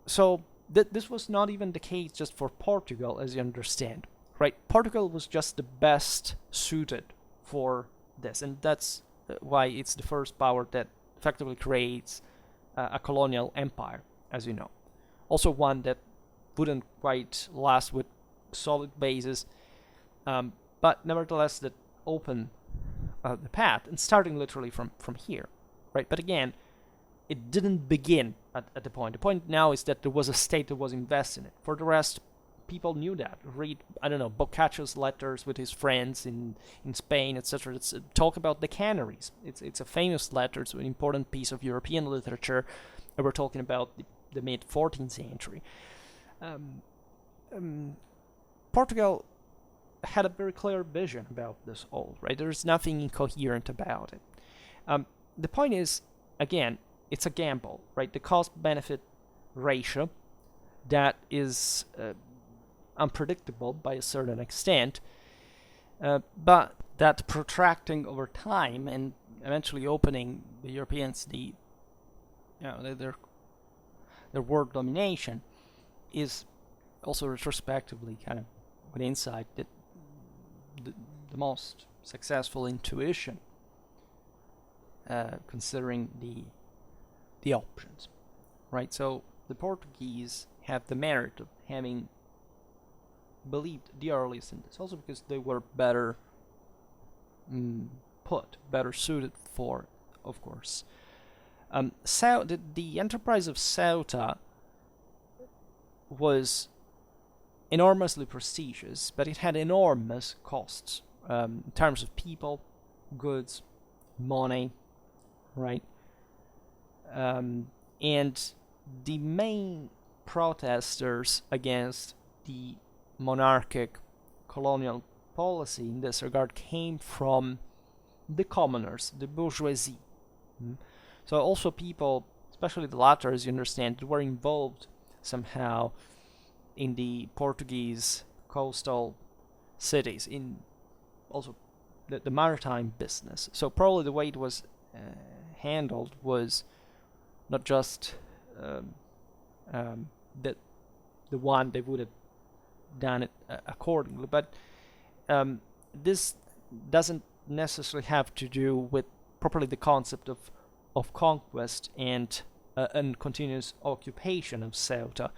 A: So this was not even the case just for Portugal, as you understand, right? Portugal was just the best suited for this, and that's why it's the first power that effectively creates a colonial empire, as you know. Also one that wouldn't quite last with solid bases, but nevertheless that opened the path, and starting literally from here, right? But again, it didn't begin at the point. The point now is that there was a state that was invested in it. For the rest, people knew that. Read, Boccaccio's letters with his friends in Spain, etc. Talk about the Canaries. It's a famous letter. It's an important piece of European literature. And we're talking about the mid-14th century. Portugal had a very clear vision about this all, right? There's nothing incoherent about it. The point is, again, it's a gamble, right? The cost-benefit ratio that is unpredictable by a certain extent, but that protracting over time and eventually opening the Europeans their world domination is also retrospectively kind of with insight that the most successful intuition, considering the options, right? So the Portuguese have the merit of having believed the earliest in this, also because they were better better suited for it, of course. The enterprise of Ceuta was enormously prestigious, but it had enormous costs in terms of people, goods, money, right? And the main protesters against the monarchic colonial policy in this regard came from the commoners, the bourgeoisie. So also people, especially the latter, as you understand, were involved somehow in the Portuguese coastal cities, in also the maritime business. So probably the way it was handled was not just the one they would have done it accordingly, but this doesn't necessarily have to do with properly the concept of conquest and continuous occupation of Ceuta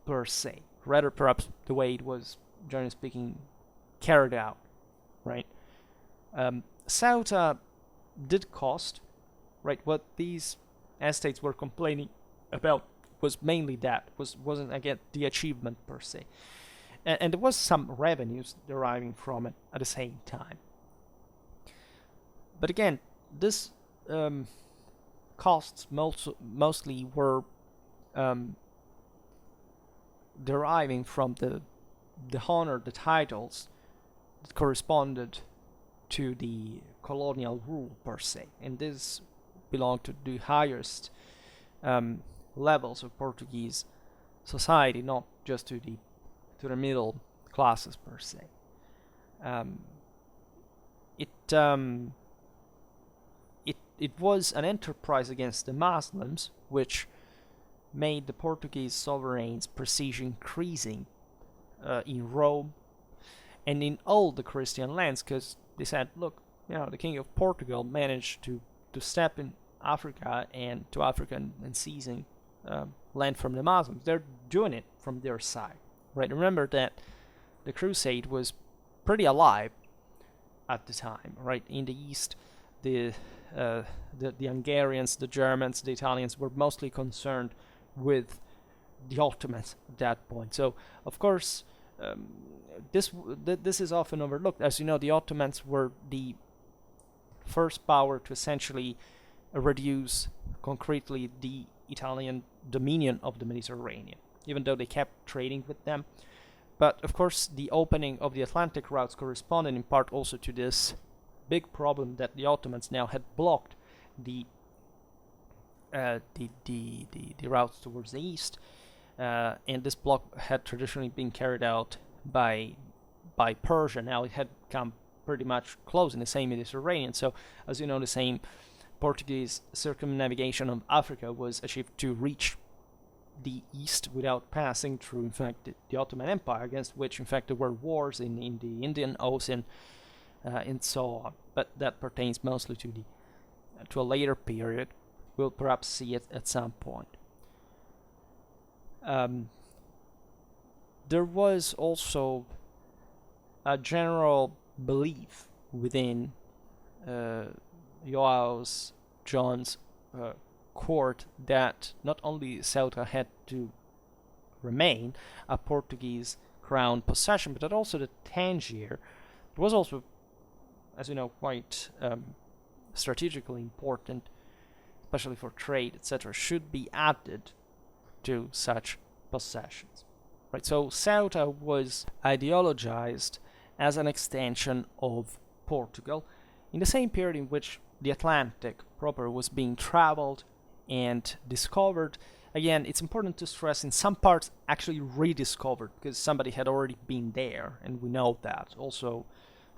A: per se. Rather, perhaps the way it was, generally speaking, carried out, right? Ceuta did cost, right? What these estates were complaining about was mainly that, wasn't again the achievement per se, and there was some revenues deriving from it at the same time. But again, this costs mostly were deriving from the honor, the titles that corresponded to the colonial rule per se, and this belonged to the highest levels of Portuguese society, not just to the middle classes per se. It was an enterprise against the Muslims, which made the Portuguese sovereign's prestige increasing in Rome and in all the Christian lands, because they said, look, the King of Portugal managed to step in Africa and seizing land from the Muslims. They're doing it from their side, right? Remember that the crusade was pretty alive at the time, right? In the East, the Hungarians, the Germans, the Italians were mostly concerned with the Ottomans at that point. So, of course, this is often overlooked. As you know, the Ottomans were the first power to essentially reduce concretely the Italian dominion of the Mediterranean, even though they kept trading with them. But of course, the opening of the Atlantic routes corresponded in part also to this big problem that the Ottomans now had blocked the routes towards the east, and this block had traditionally been carried out by Persia. Now it had come pretty much close in the same Mediterranean. So, as you know, the same Portuguese circumnavigation of Africa was achieved to reach the east without passing through, in fact, the Ottoman Empire, against which, in fact, there were wars in the Indian Ocean and so on. But that pertains mostly to a later period. We'll perhaps see it at some point. There was also a general belief within John's court that not only Ceuta had to remain a Portuguese crown possession, but that also the Tangier was also, as you know, quite strategically important, especially for trade, etc., should be added to such possessions. Right. So Ceuta was ideologized as an extension of Portugal in the same period in which the Atlantic proper was being traveled and discovered. Again, it's important to stress, in some parts actually rediscovered, because somebody had already been there, and we know that. Also,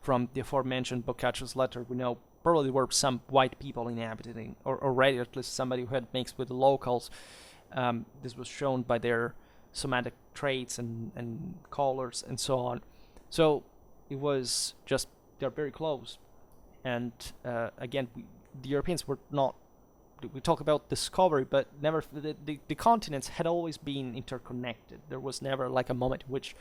A: from the aforementioned Boccaccio's letter, we know probably there were some white people inhabiting, or already at least somebody who had mixed with the locals. This was shown by their somatic traits and colors and so on. So it was just, they're very close. And again, the Europeans were not, we talk about discovery, but never, the continents had always been interconnected. There was never like a moment in which,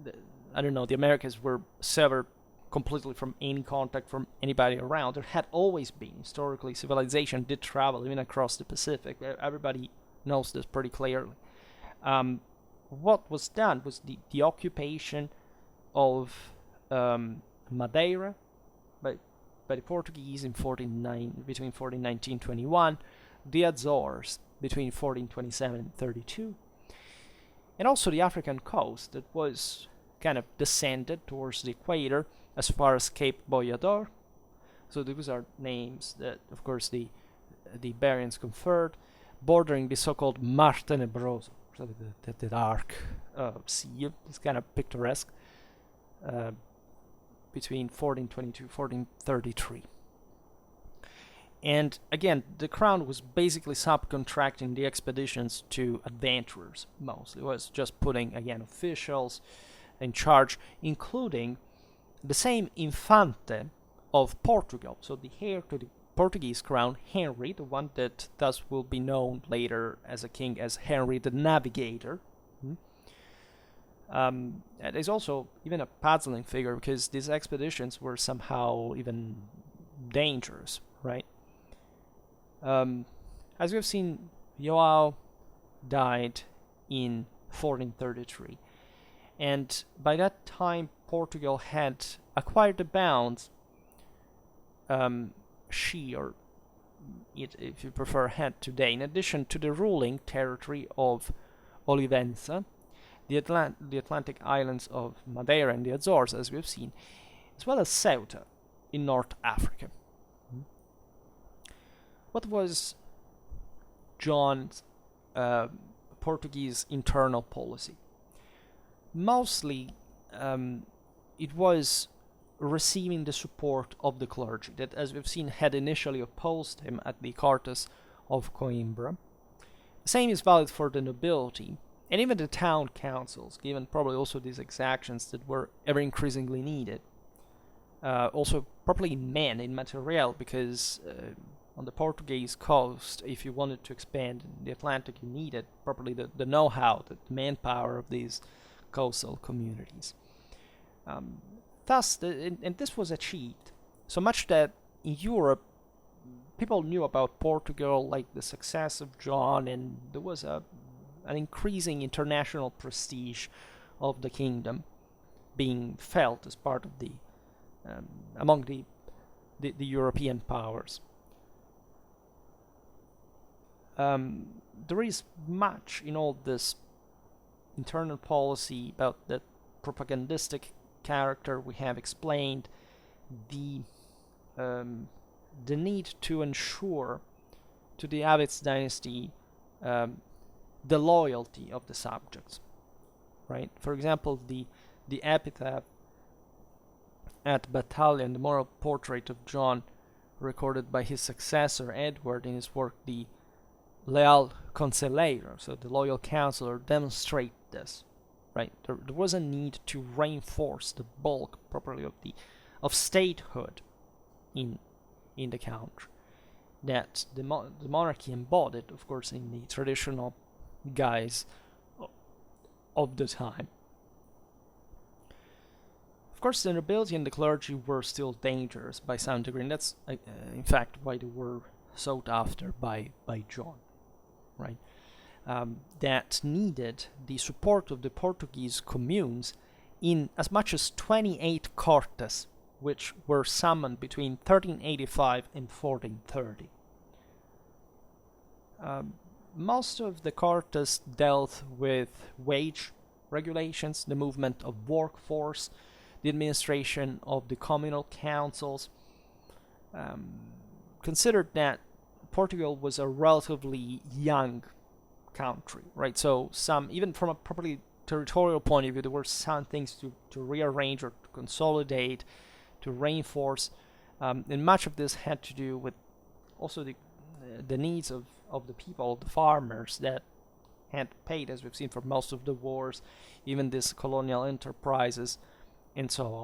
A: the Americas were severed completely from any contact from anybody around. There had always been, historically, civilization did travel even across the Pacific. Everybody knows this pretty clearly. What was done was the occupation of Madeira by the Portuguese between 1419 and 21, the Azores between 1427 and 32, and also the African coast that was kind of descended towards the equator as far as Cape Boyador. So those are names that, of course, the Iberians conferred, bordering the so-called Mar Tenebroso, so the dark sea. It's kind of picturesque, between 1422 1433. And again, the crown was basically subcontracting the expeditions to adventurers mostly. It was just putting, again, officials in charge, including the same Infante of Portugal, so the heir to the Portuguese crown, Henry, the one that thus will be known later as a king as Henry the Navigator. And is also even a puzzling figure because these expeditions were somehow even dangerous, right? As we've seen, Joao died in 1433, and by that time Portugal had acquired the bounds she, or it, if you prefer, had today, in addition to the ruling territory of Olivenza, the Atlantic islands of Madeira and the Azores, as we've seen, as well as Ceuta in North Africa. What was John's Portuguese internal policy? Mostly, it was receiving the support of the clergy that, as we've seen, had initially opposed him at the Cortes of Coimbra. The same is valid for the nobility and even the town councils, given probably also these exactions that were ever increasingly needed. Also, probably men in material, because on the Portuguese coast, if you wanted to expand in the Atlantic, you needed probably the know-how, the manpower of these coastal communities. Thus, and this was achieved so much that in Europe, people knew about Portugal, like the success of John, and there was an increasing international prestige of the kingdom being felt as part of the among the European powers. There is much in all this internal policy about the propagandistic character we have explained, the need to ensure to the Avids dynasty the loyalty of the subjects, right? For example, the epitaph at Battalion, the moral portrait of John, recorded by his successor Edward in his work The Leal Conselheiro, so the loyal counselor, demonstrate this, right? There was a need to reinforce the bulk properly of statehood in the country that the monarchy embodied, of course, in the traditional guise of the time. Of course, the nobility and the clergy were still dangerous by some degree, and that's in fact why they were sought after by John, right? That needed the support of the Portuguese communes in as much as 28 cortes, which were summoned between 1385 and 1430. Most of the cortes dealt with wage regulations, the movement of workforce, the administration of the communal councils. Considered that Portugal was a relatively young country, right? So some, even from a properly territorial point of view, there were some things to rearrange or to consolidate, to reinforce, and much of this had to do with also the needs of the people, the farmers that had paid, as we've seen, for most of the wars, even these colonial enterprises, and so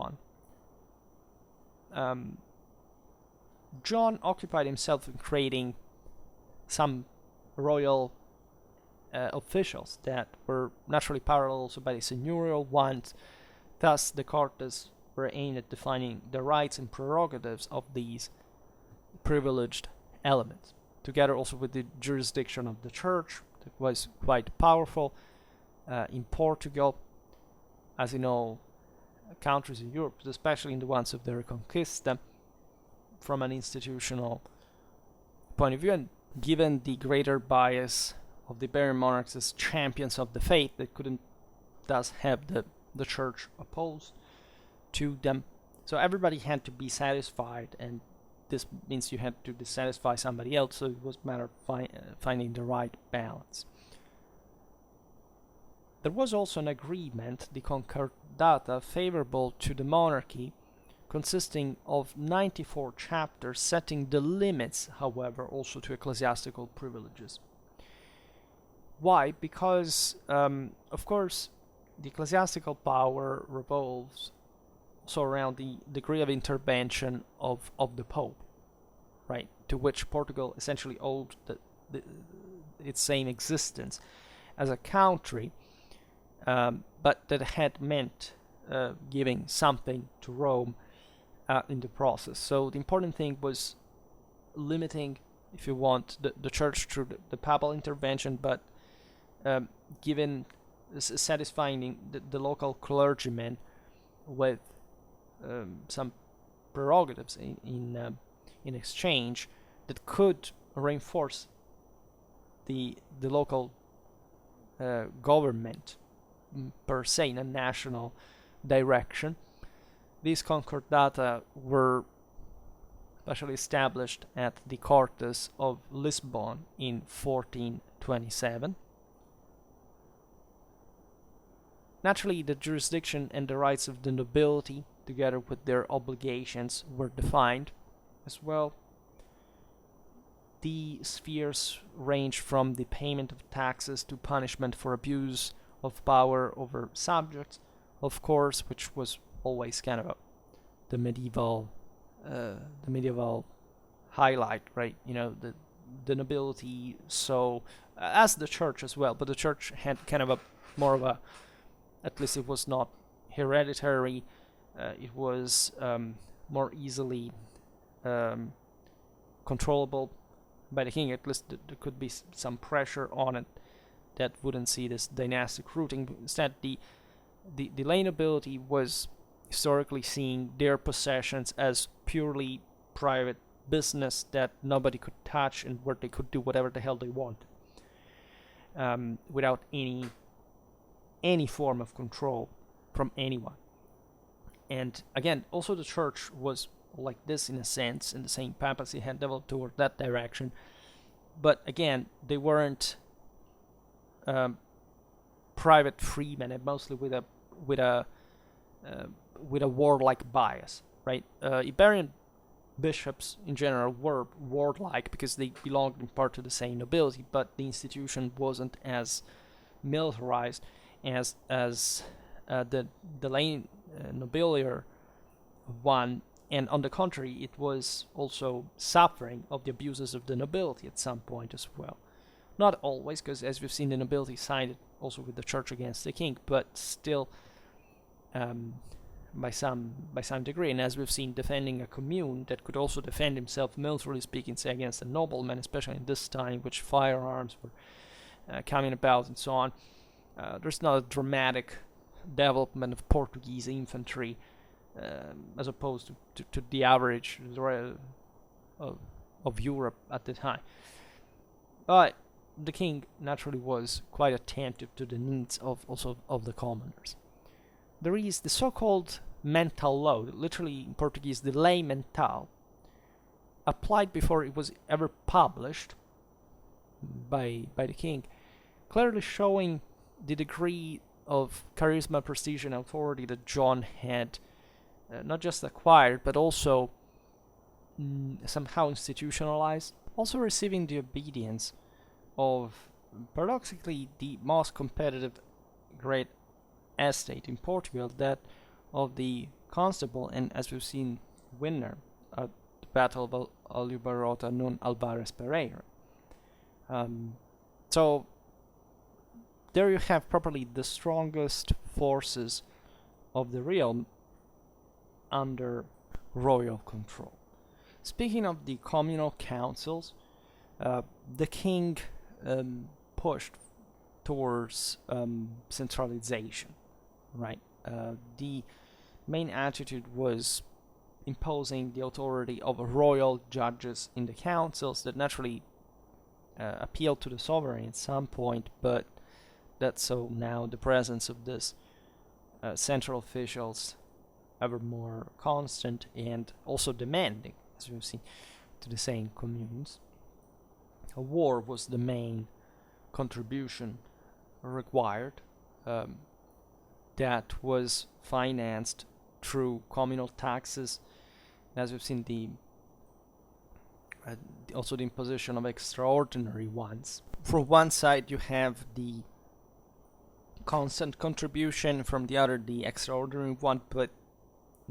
A: on. John occupied himself in creating some royal officials that were naturally parallel also by the seigneurial ones. Thus, the cortes were aimed at defining the rights and prerogatives of these privileged elements, together also with the jurisdiction of the church that was quite powerful in Portugal. As you know, countries in Europe, especially in the ones of the Reconquista, from an institutional point of view, and given the greater bias of the Iberian monarchs as champions of the faith, that couldn't thus have the the church opposed to them. So everybody had to be satisfied, and this means you had to dissatisfy somebody else, so it was a matter of finding the right balance. There was also an agreement, the Concordata, favorable to the monarchy, consisting of 94 chapters, setting the limits, however, also to ecclesiastical privileges. Why? Because, of course, the ecclesiastical power revolves also around the degree of intervention of the Pope, right? To which Portugal essentially owed its same existence as a country, but that had meant giving something to Rome in the process. So the important thing was limiting, if you want, the church through the papal intervention, but satisfying the local clergymen with some prerogatives in exchange that could reinforce the local government per se in a national direction. These concordata were specially established at the Cortes of Lisbon in 1427. Naturally, the jurisdiction and the rights of the nobility, together with their obligations, were defined as well. The spheres range from the payment of taxes to punishment for abuse of power over subjects, of course, which was always kind of the medieval highlight, right? You know, the nobility, so as the church as well, but the church had kind of a more of a, at least it was not hereditary, it was more easily controllable by the king. At least there could be some pressure on it that wouldn't see this dynastic rooting. Instead, the lay nobility was historically seeing their possessions as purely private business that nobody could touch and where they could do whatever the hell they want, without any form of control from anyone. And again, also the church was like this in a sense, and the same papacy had developed toward that direction. But again, they weren't private freemen, and mostly with a warlike bias, right? Iberian bishops in general were warlike because they belonged in part to the same nobility, but the institution wasn't as militarized as the lay nobiliar one, and on the contrary, it was also suffering of the abuses of the nobility at some point as well. Not always, because as we've seen, the nobility sided also with the church against the king, but still by some degree. And as we've seen, defending a commune that could also defend himself, militarily speaking, say against a nobleman, especially in this time, which firearms were coming about and so on. There's not a dramatic development of Portuguese infantry as opposed to the average of Europe at the time. But the king naturally was quite attentive to the needs of the commoners. There is the so-called mental law, literally in Portuguese, the lei mental, applied before it was ever published by the king, clearly showing the degree of charisma, prestige, and authority that John had not just acquired, but also somehow institutionalized, also receiving the obedience of, paradoxically, the most competitive great estate in Portugal, that of the constable, and as we've seen, winner at the Battle of Aljubarrota, Nun'Alvares Pereira. So there you have properly the strongest forces of the realm under royal control. Speaking of the communal councils, the king pushed towards centralization, right? The main attitude was imposing the authority of royal judges in the councils that naturally appealed to the sovereign at some point, but that's so now the presence of this central officials ever more constant and also demanding, as we've seen, to the same communes. A war was the main contribution required, that was financed through communal taxes. As we've seen, also the imposition of extraordinary ones. From one side you have the constant contribution, from the other the extraordinary one, but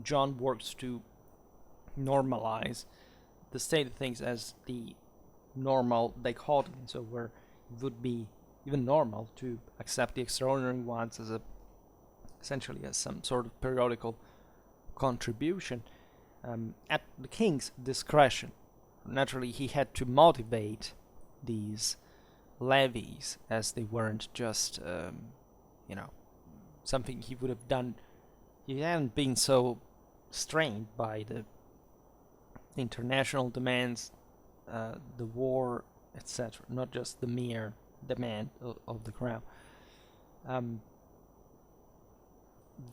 A: John works to normalize the state of things as the normal dichotomy, so where it would be even normal to accept the extraordinary ones as essentially as some sort of periodical contribution, at the king's discretion. Naturally, he had to motivate these levies, as they weren't just something he would have done. He hadn't been so strained by the international demands, the war, etc., not just the mere demand of the crown.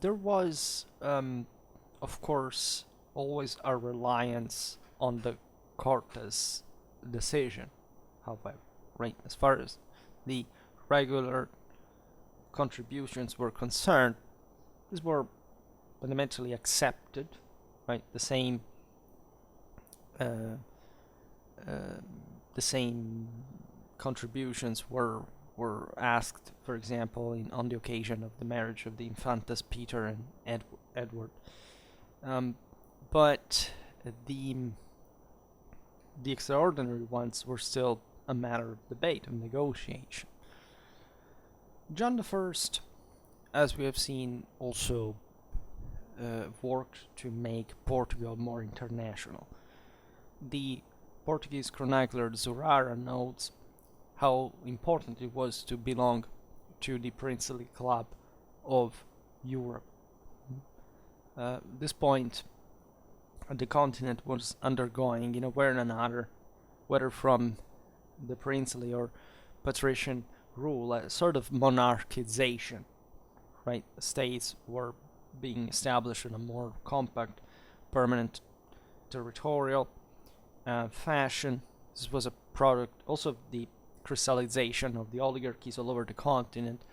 A: There was, of course, always a reliance on the Cortes decision, however, right? As far as the regular contributions were concerned, these were fundamentally accepted, right? The same contributions were asked, for example, on the occasion of the marriage of the Infantas Peter and Edward. But the extraordinary ones were still a matter of debate and negotiation. John I, as we have seen, also worked to make Portugal more international. The Portuguese chronicler Zurara notes how important it was to belong to the princely club of Europe. At this point, the continent was undergoing, in a way or another, whether from the princely or patrician rule, a sort of monarchization, right? States were being established in a more compact, permanent territorial fashion. This was a product also of the crystallization of the oligarchies all over the continent,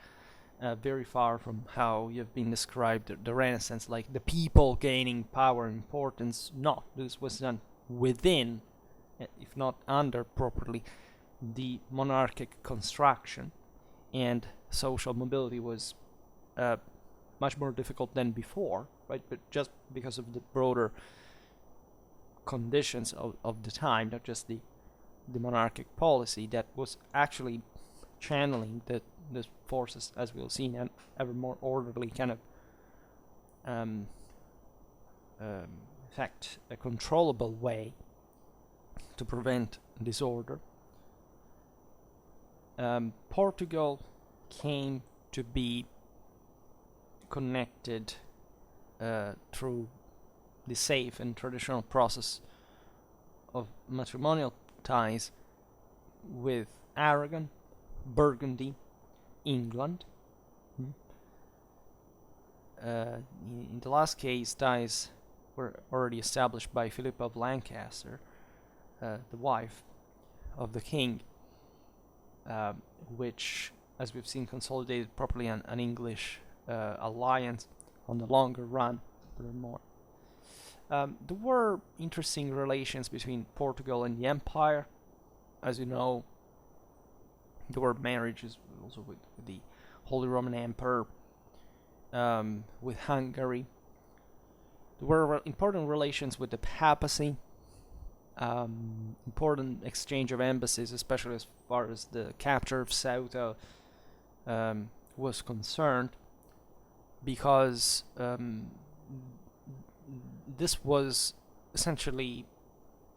A: very far from how you've been described the Renaissance, like the people gaining power and importance. No, this was done within, if not under properly, the monarchic construction, and social mobility was much more difficult than before, right? But just because of the broader conditions of the time, not just the monarchic policy that was actually channeling the forces, as we'll see, in an ever more orderly kind of in fact, a controllable way to prevent disorder. Portugal came to be connected through the safe and traditional process of matrimonial ties with Aragon, Burgundy, England. In the last case, ties were already established by Philip of Lancaster, the wife of the king, which, as we've seen, consolidated properly an English alliance on the longer run, furthermore. There were interesting relations between Portugal and the Empire. As you know, there were marriages also with the Holy Roman Emperor, with Hungary. There were important relations with the papacy, important exchange of embassies, especially as far as the capture of Ceuta was concerned, because this was essentially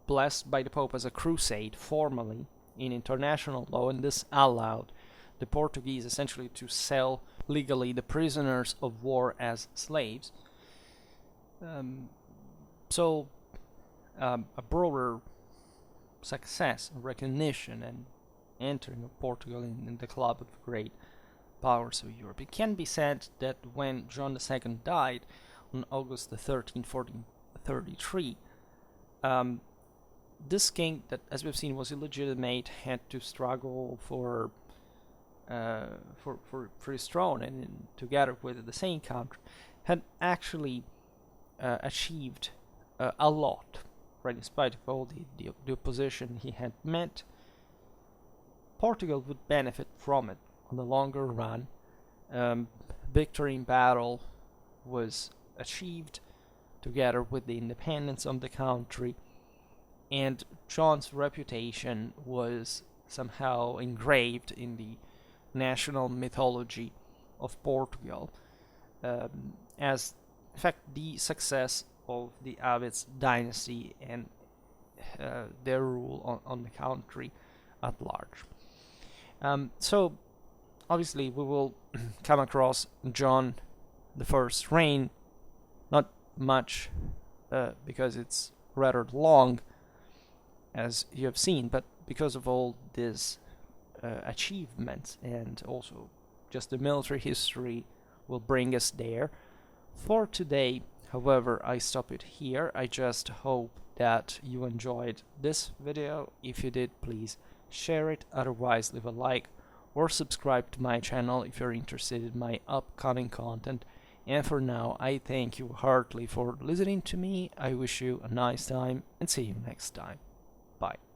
A: blessed by the Pope as a crusade formally in international law, and this allowed the Portuguese essentially to sell legally the prisoners of war as slaves. So a broader success, recognition, and entering of Portugal in the club of great powers of Europe. It can be said that when John II died on August the 13th, 1433, this king, that as we've seen was illegitimate, had to struggle for his throne, and together with the same country, had actually achieved a lot, right? In spite of all the opposition he had met, Portugal would benefit from it on the longer run. Victory in battle was achieved together with the independence of the country, and John's reputation was somehow engraved in the national mythology of Portugal as, in fact, the success of the Avids dynasty and their rule on the country at large. So obviously we will come across John the First's reign, not much because it's rather long, as you have seen, but because of all these achievements, and also just the military history will bring us there. For today, however, I stop it here. I just hope that you enjoyed this video. If you did, please share it, otherwise leave a like or subscribe to my channel if you're interested in my upcoming content. And for now, I thank you heartily for listening to me. I wish you a nice time and see you next time. Bye.